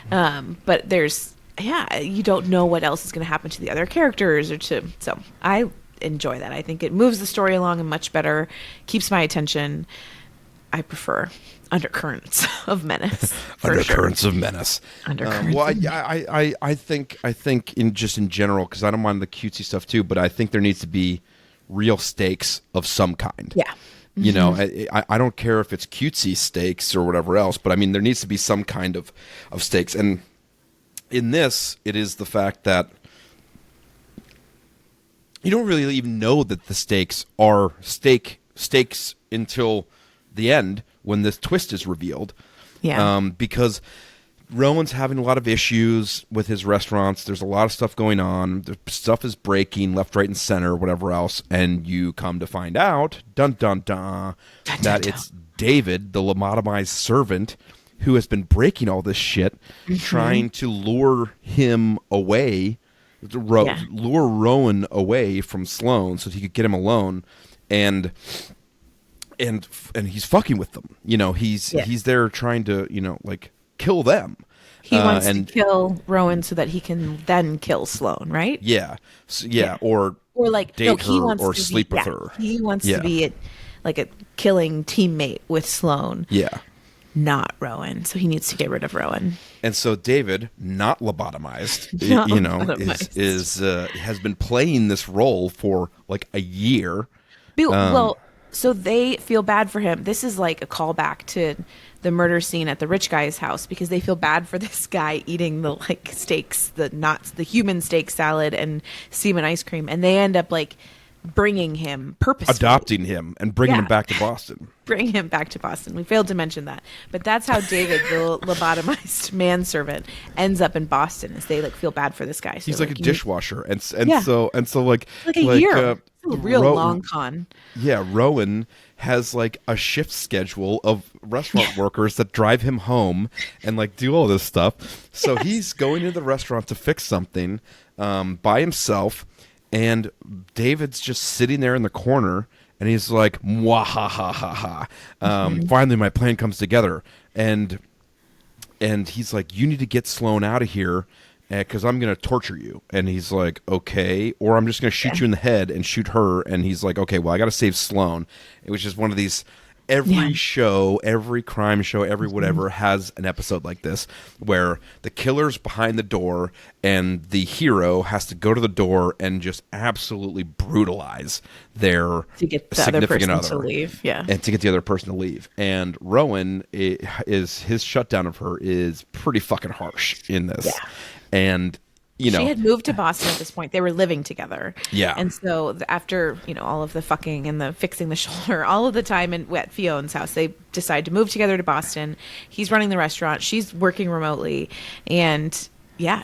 but there's you don't know what else is going to happen to the other characters so I enjoy that. I think it moves the story along and much better, keeps my attention. I prefer undercurrents of menace. Undercurrents of menace. Undercurrents. Well, I think in general, because I don't mind the cutesy stuff too, but I think there needs to be real stakes of some kind. Yeah. Mm-hmm. You know, I don't care if it's cutesy stakes or whatever else, but I mean there needs to be some kind of stakes. And in this, it is the fact that you don't really even know that the stakes are stakes until the end when this twist is revealed. Yeah. Because Rowan's having a lot of issues with his restaurants. There's a lot of stuff going on. The stuff is breaking left, right, and center, whatever else. And you come to find out, dun dun dun, that it's David, the lobotomized servant, who has been breaking all this shit, trying to lure him away, lure Rowan away from Sloane so he could get him alone, and he's fucking with them. You know, he's there trying to, you know, like, kill them. He wants to kill Rowan so that he can then kill Sloane, right? Yeah, or like date he her wants or to sleep with her. He wants to be like a killing teammate with Sloane. Yeah. Not Rowan, so he needs to get rid of Rowan. And so David, not lobotomized, has been playing this role for like a year. Well, so they feel bad for him. This is like a callback to the murder scene at the rich guy's house because they feel bad for this guy eating the like steaks, the human steak salad and semen ice cream, and they end up like bringing him purposefully. Adopting him and bringing him back to Boston. Bring him back to Boston. We failed to mention that. But that's how David, the lobotomized manservant, ends up in Boston, is they like feel bad for this guy. So he's like a dishwasher. So like a year. It's a real long con. Yeah, Rowan has like a shift schedule of restaurant workers that drive him home and like do all this stuff. So he's going to the restaurant to fix something by himself. And David's just sitting there in the corner, and he's like, "Mwah ha ha ha ha." Finally, my plan comes together, and he's like, "You need to get Sloane out of here, because I'm going to torture you." And he's like, "Okay," or I'm just going to shoot you in the head and shoot her. And he's like, "Okay, well, I got to save Sloane." It was just one of these. Every show, every crime show, every whatever has an episode like this where the killer's behind the door and the hero has to go to the door and just absolutely brutalize their significant other to leave. Yeah. And to get the other person to leave. And Rowan, his shutdown of her is pretty fucking harsh in this. Yeah. And she had moved to Boston at this point. They were living together. Yeah. And so after, all of the fucking and the fixing the shoulder, all of the time at Fiona's house, they decide to move together to Boston. He's running the restaurant. She's working remotely. And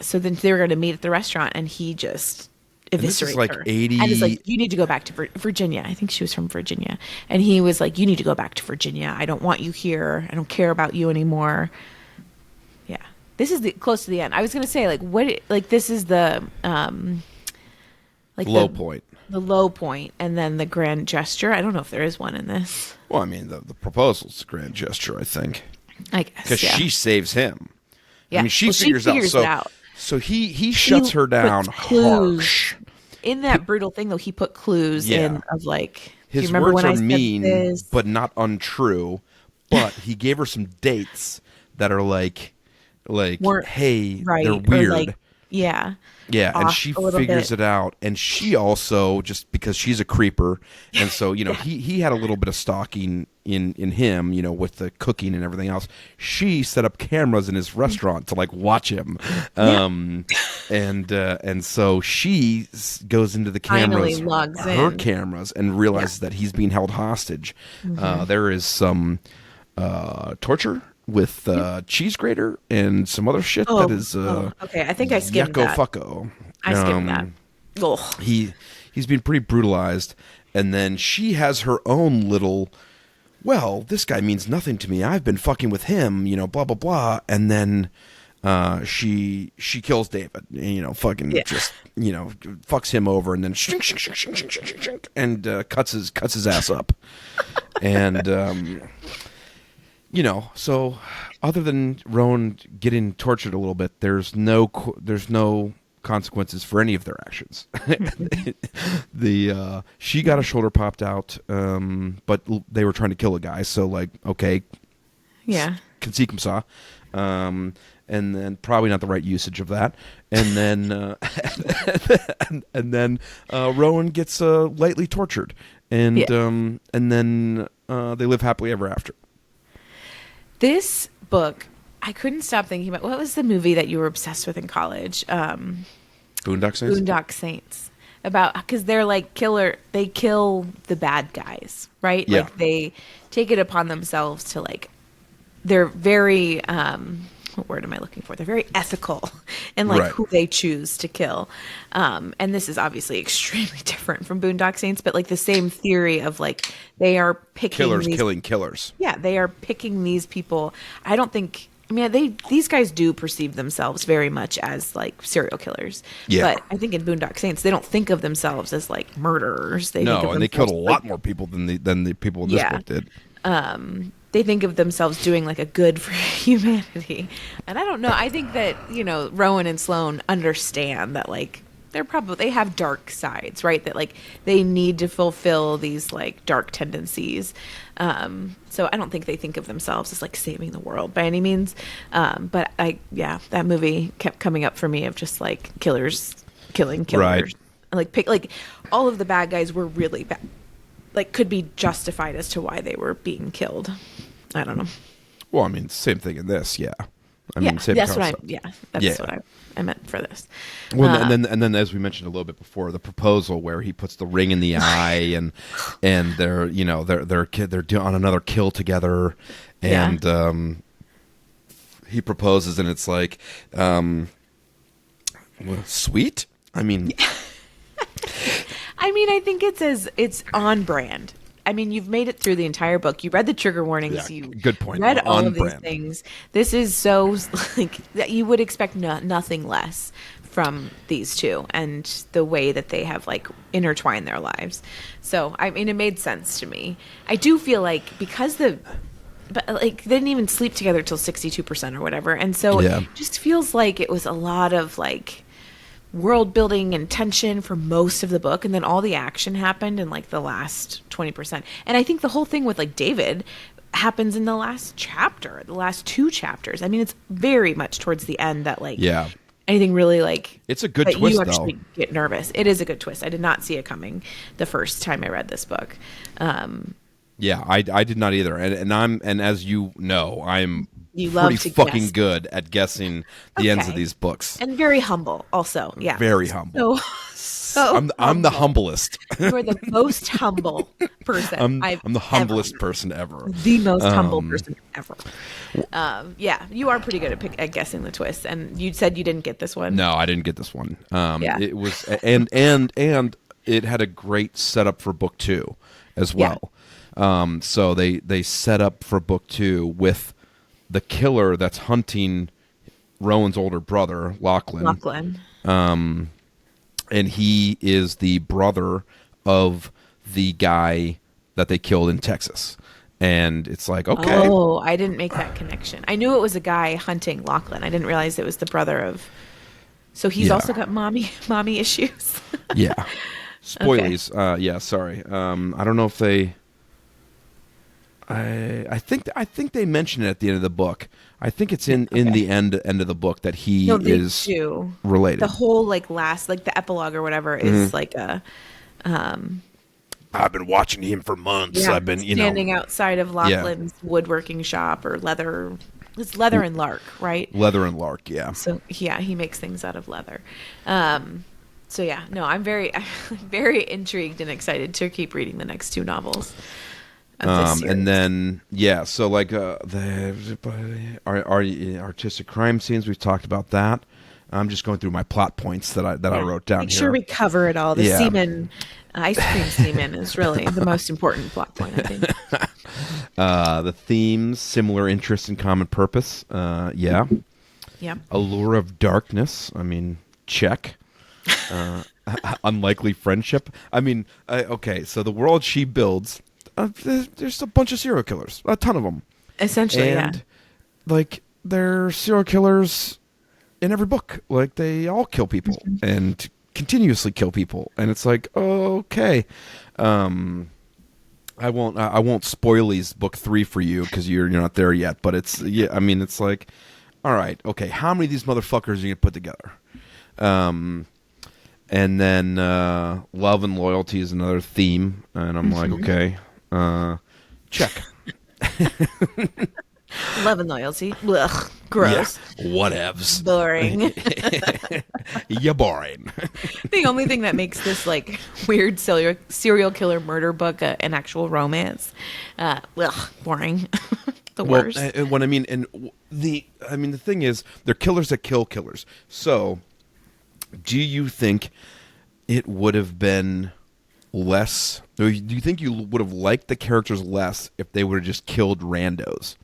so then they were going to meet at the restaurant and he just eviscerated her. 80... And he's like, "You need to go back to Virginia." I think she was from Virginia. And he was like, "You need to go back to Virginia. I don't want you here. I don't care about you anymore." Yeah. This is close to the end. I was going to say, this is the low point. The low point, and then the grand gesture. I don't know if there is one in this. Well, I mean, the proposal's the grand gesture, I think. I guess, because she saves him. Yeah. I mean, she figures it out. So he shuts her down harsh. In that brutal thing, though, he put clues in of like, his do you remember words when are I mean, said this? But not untrue. But he gave her some dates that are like, hey, they're weird. Yeah, and she figures it out, and she also, just because she's a creeper, and so he had a little bit of stalking in him, with the cooking and everything else. She set up cameras in his restaurant to like watch him, and so she goes into the cameras, cameras, and realizes that he's being held hostage. There is some torture with cheese grater and some other shit that is okay. I think I skimmed that. Fucko. I skimmed that. Oh. He's been pretty brutalized, and then she has her own little. Well, this guy means nothing to me. I've been fucking with him, blah blah blah, and then she kills David. Just fucks him over, and then and cuts his ass up, and. So other than Rowan getting tortured a little bit, there's no consequences for any of their actions. She got a shoulder popped out, but they were trying to kill a guy, so like, okay, comme ça. And then probably not the right usage of that. And then and then Rowan gets lightly tortured, and then they live happily ever after. This book, I couldn't stop thinking about. What was the movie that you were obsessed with in college? Boondock Saints? Boondock Saints. Because they're like they kill the bad guys, right? Yeah. Like they take it upon themselves to like, they're very, what word am I looking for? They're very ethical in like who they choose to kill. And this is obviously extremely different from Boondock Saints, but like the same theory of like they are picking killing killers. Yeah, they are picking these people. These guys do perceive themselves very much as like serial killers. Yeah. But I think in Boondock Saints, they don't think of themselves as like murderers. They killed a lot more people than the people in this book did. They think of themselves doing like a good for humanity. And I don't know. I think that, Rowan and Sloane understand that like they have dark sides, right? That like they need to fulfill these like dark tendencies. So I don't think they think of themselves as like saving the world by any means. But that movie kept coming up for me of just like killers killing killers. Right. Like all of the bad guys were really bad. Like could be justified as to why they were being killed. I don't know. Well, I mean, same thing in this, yeah. Same that's concept. what I meant for this. Well, and then as we mentioned a little bit before, the proposal where he puts the ring in the eye and they're on another kill together, and he proposes and it's like, sweet. I mean, I think it's on brand. You've made it through the entire book. You read the trigger warnings. Yeah, good point. Read all of these things. This is so like that you would expect nothing less from these two and the way that they have like intertwined their lives. So it made sense to me. I do feel like because they didn't even sleep together till 62% or whatever, and so it just feels like it was a lot of like world building and tension for most of the book, and then all the action happened in like the last 20%. And I think the whole thing with like David happens in the last chapter, the last 2 chapters. It's very much towards the end that like anything really like it's a good twist. You actually get nervous. It is a good twist. I did not see it coming the first time I read this book. I did not either. And as you know, I'm pretty fucking guess. Good at guessing the ends of these books. And very humble also. Yeah. Very humble. So I'm the humblest. You're the most humble person. I'm the humblest person ever. The most humble person ever. You are pretty good at guessing the twists. And you said you didn't get this one. No, I didn't get this one. It was and it had a great setup for book 2 as well. So they set up for book 2 with the killer that's hunting Rowan's older brother, Lachlan. And he is the brother of the guy that they killed in Texas. And it's like, okay. Oh, I didn't make that connection. I knew it was a guy hunting Lachlan. I didn't realize it was the brother of... So he's also got mommy issues. Yeah. Spoilies. Okay. Sorry. I don't know if they... I think they mention it at the end of the book. I think it's in the end of the book that he is related. The whole last the epilogue or whatever is like a. I've been watching him for months. Yeah, I've been standing outside of Lachlan's woodworking shop or leather. It's leather and lark, right? Leather and lark, yeah. So he makes things out of leather. I'm very very intrigued and excited to keep reading the next 2 novels. And then so the artistic crime scenes, we've talked about that. I'm just going through my plot points that I wrote down. Make sure we cover it all. The semen, ice cream semen, is really the most important plot point, I think. The themes, similar interests and common purpose. Yeah. Allure of darkness. Check. Unlikely friendship. So the world she builds. There's a bunch of serial killers, a ton of them. Essentially, and, they're serial killers in every book. They all kill people and continuously kill people. And it's like, okay. I won't spoil these book 3 for you because you're not there yet. But it's, it's like, all right, okay, how many of these motherfuckers are you going to put together? And then love and loyalty is another theme. And I'm like, okay. Check. Love and loyalty. Ugh, gross. Yeah, whatevs. Boring. You're boring. The only thing that makes this weird serial killer murder book an actual romance. Boring. The worst. What I mean, the thing is, they're killers that kill killers. So, do you think it would have been less? Or do you think you would have liked the characters less if they would have just killed randos?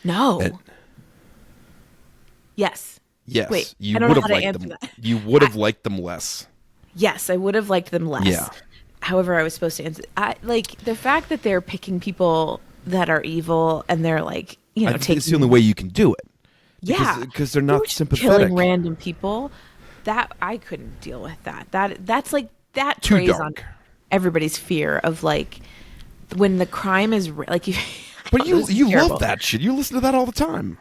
No. Yes. Yes. Wait, you I don't would know have how to liked answer them. that. You would have liked them less. Yes, I would have liked them less. Yeah. However, I was supposed to answer. Like the fact that they're picking people that are evil and they're like, I think it's the only way you can do it. Because they're not sympathetic. Killing random people, that I couldn't deal with that. That's like that Too preys dark. on everybody's fear of like when the crime is like you. But you love that shit. You listen to that all the time.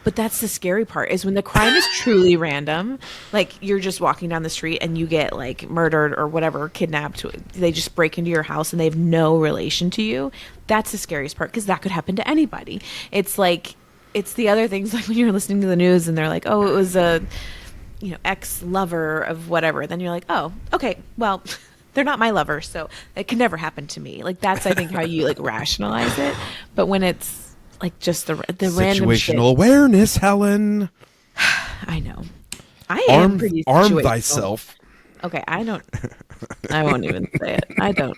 But that's the scary part is when the crime is truly random, like you're just walking down the street and you get like murdered or whatever, kidnapped. They just break into your house and they have no relation to you. That's the scariest part because that could happen to anybody. It's like, it's the other things like when you're listening to the news and they're like, oh, it was a, ex-lover of whatever. Then you're like, oh, okay, well, they're not my lover, so it can never happen to me. Like that's, I think, how you like rationalize it. But when it's like just the random shit. Situational awareness, Helen. I know. I am pretty arm situational. thyself. Okay, I won't even say it. I don't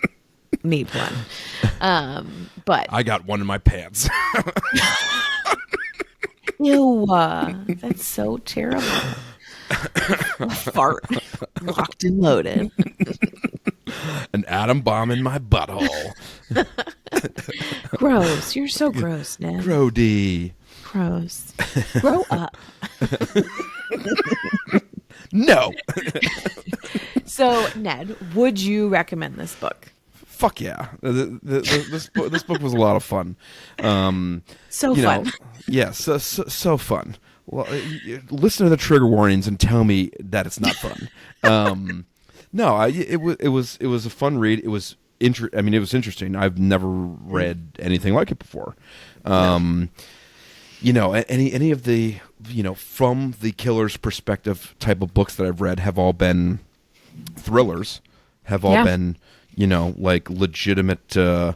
need one. But I got one in my pants. ew, that's so terrible. Fart, locked and loaded. An atom bomb in my butthole. Gross. You're so gross, Ned. Grody. Gross. Grow up. No. So, Ned, would you recommend this book? Fuck yeah. This book was a lot of fun. So fun. Yeah, so fun. Well, listen to the trigger warnings and tell me that it's not fun. No, it was a fun read. It was it was interesting. I've never read anything like it before. Any of the from the killer's perspective type of books that I've read have all been thrillers. Have all been like legitimate horror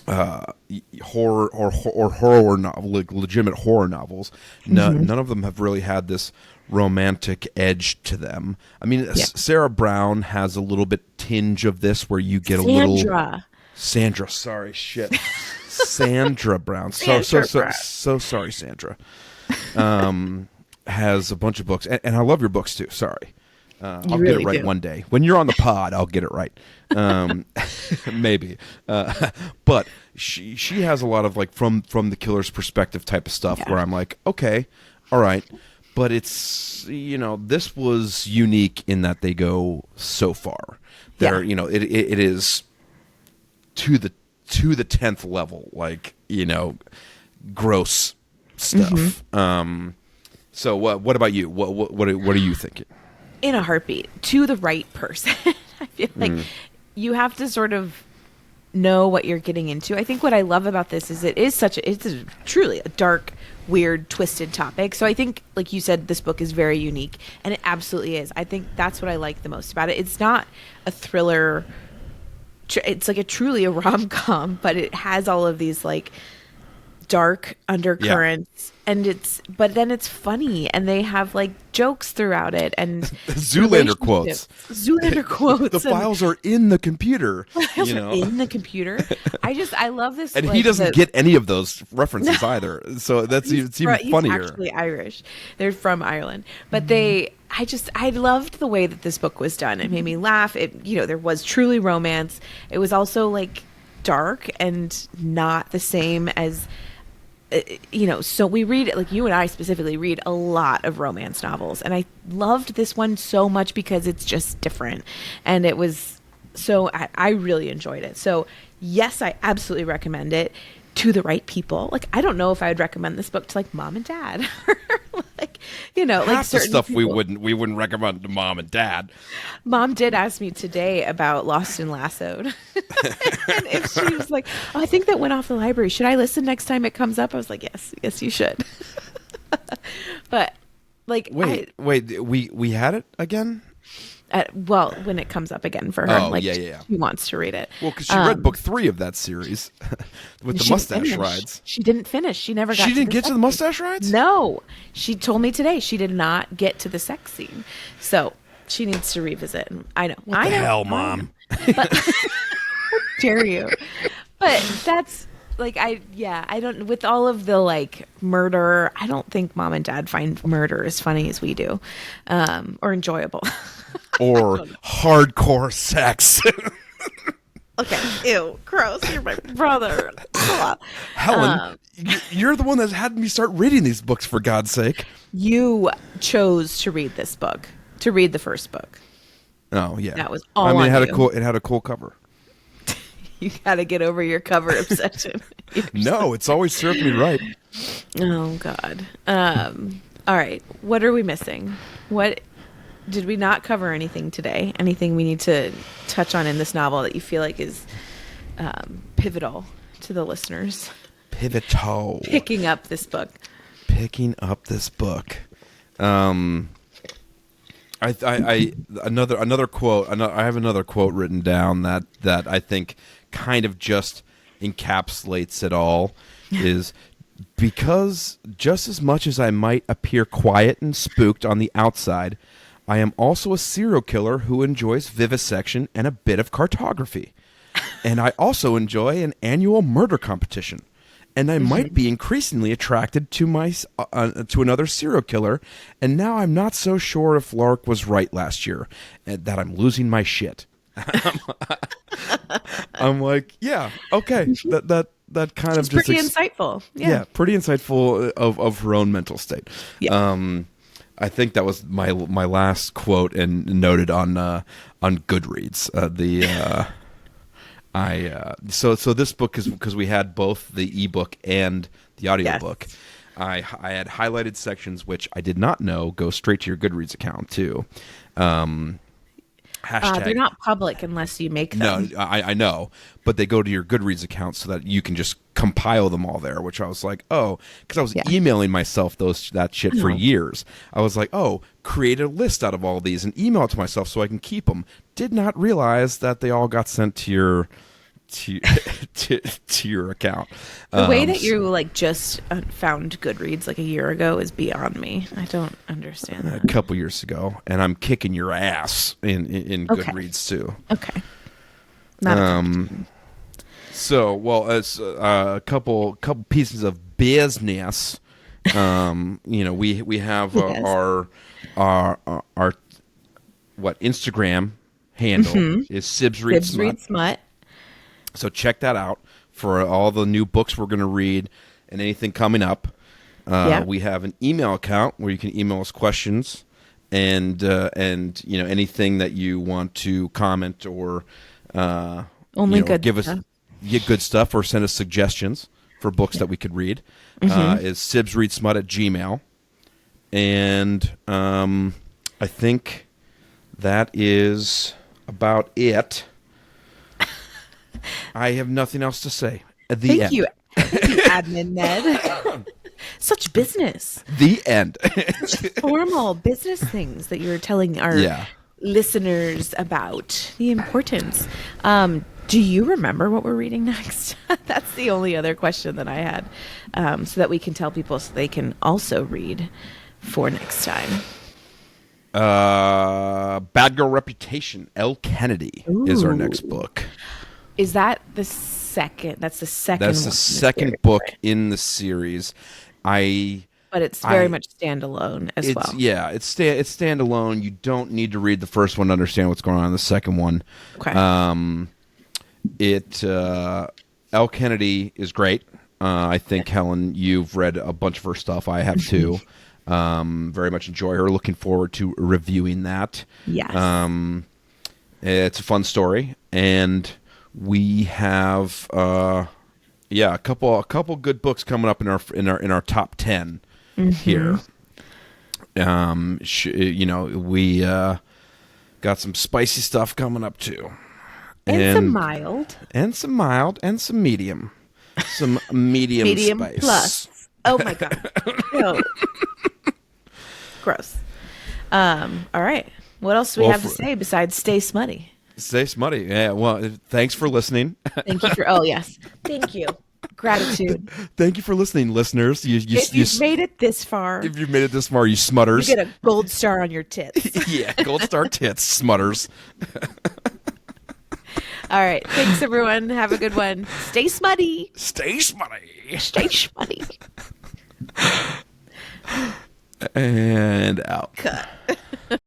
or horror novel, like legitimate horror novels. None of them have really had this romantic edge to them. I mean, Sarah Brown has a little bit tinge of this, where you get a little Sandra. Sorry, shit, Sandra Brown. So sorry, Sandra. Has a bunch of books, and I love your books too. Sorry. I'll really get it right one day. When you're on the pod, I'll get it right. Maybe. But she has a lot of like from the killer's perspective type of stuff where I'm like, okay, all right. But it's, this was unique in that they go so far. They're, it is to the 10th level, like, gross stuff. So what about you? What are you thinking? In a heartbeat, to the right person. I feel like you have to sort of know what you're getting into. I think what I love about this is it's truly a dark, weird, twisted topic. So I think, like you said, this book is very unique, and it absolutely is. I think that's what I like the most about it. It's not a thriller. It's like truly a rom-com, but it has all of these like dark undercurrents, but then it's funny, and they have like jokes throughout it, and Zoolander quotes. The files are in the computer. In the computer. I love this. And he doesn't get any of those references either. So it's even funnier. He's actually Irish. They're from Ireland, but I loved the way that this book was done. It made me laugh. There was truly romance. It was also like dark and not the same as. So we read, like you and I specifically read a lot of romance novels, and I loved this one so much because it's just different, and it was so I really enjoyed it. So yes, I absolutely recommend it to the right people. Like, I don't know if I would recommend this book to like mom and dad, like half like certain stuff people. we wouldn't recommend to mom and dad. Mom did ask me today about Lost and Lassoed. And if she was like, oh, I think that went off the library, should I listen next time it comes up? I was like, yes you should. But like, wait, we had it again? Well, when it comes up again for her. Oh, yeah. She wants to read it. Well, because she read book 3 of that series with the mustache rides. She didn't finish. She never got She to didn't the get to sex the mustache rides? scene. No. She told me today she did not get to the sex scene. So she needs to revisit. I know. What the hell, Mom? But how dare you? But that's I don't, with all of the murder, I don't think Mom and Dad find murder as funny as we do, or enjoyable. Or hardcore sex. Okay, ew, gross. You're my brother. Helen, you're the one that had me start reading these books, for God's sake. You chose to read this book, to read the first book. Oh, yeah. That was all on it had you. it had a cool cover. You got to get over your cover obsession. No, it's always served me right. Oh, God. All right. What are we missing? What did we not cover anything today? Anything we need to touch on in this novel that you feel like is pivotal to the listeners? Pivotal. Picking up this book. Another quote. I have another quote written down that I think kind of just encapsulates it all. Is because just as much as I might appear quiet and spooked on the outside, I am also a serial killer who enjoys vivisection and a bit of cartography. And I also enjoy an annual murder competition. And I might be increasingly attracted to to another serial killer. And now I'm not so sure if Lark was right last year, and that I'm losing my shit. I'm like, yeah, okay. That kind of just pretty insightful. Yeah, pretty insightful of her own mental state. Yeah. I think that was my last quote and noted on Goodreads. So this book is because we had both the ebook and the audiobook. Yes. I had highlighted sections which I did not know go straight to your Goodreads account too. Hashtag, they're not public unless you make them. No, I know, but they go to your Goodreads account so that you can just compile them all there. Which I was like, oh, because I was emailing myself that shit for years. I was like, oh, create a list out of all these and email it to myself so I can keep them. Did not realize that they all got sent to your to your account. The way that you just found Goodreads a year ago is beyond me. I don't understand that. A couple years ago, and I'm kicking your ass in Goodreads too. Okay. Not so well as a couple pieces of business. We have our Instagram handle is Sibs Read Smut. So check that out for all the new books we're going to read and anything coming up. We have an email account where you can email us questions and anything that you want to comment or give us good stuff or send us suggestions for books that we could read. Is sibsreadsmut@gmail.com. And I think that is about it. I have nothing else to say. Thank you, Admin Ned. Such business. The end. Such formal business things that you're telling our listeners about. The importance. Do you remember what we're reading next? That's the only other question that I had, so that we can tell people so they can also read for next time. Bad Girl Reputation. Elle Kennedy is our next book. Is that the second? That's the second. That's the second book in the series. But it's very much standalone as well. Yeah, it's standalone. You don't need to read the first one to understand what's going on in the second one. Okay. Elle Kennedy is great. I think Helen, you've read a bunch of her stuff. I have too. Very much enjoy her. Looking forward to reviewing that. Yes. It's a fun story, and we have a couple good books coming up in our top 10 here. We got some spicy stuff coming up too, and some mild, and some medium, some medium spice plus. Oh my god, no. Gross. All right. What else do we have to say besides stay smutty? Stay smutty. Yeah. Well, thanks for listening. Thank you for. Oh yes, thank you. Gratitude. Thank you for listening, listeners. If you've made it this far, you smutters, you get a gold star on your tits. Yeah, gold star tits, smutters. All right. Thanks, everyone. Have a good one. Stay smutty. Stay smutty. Stay smutty. And out. Cut.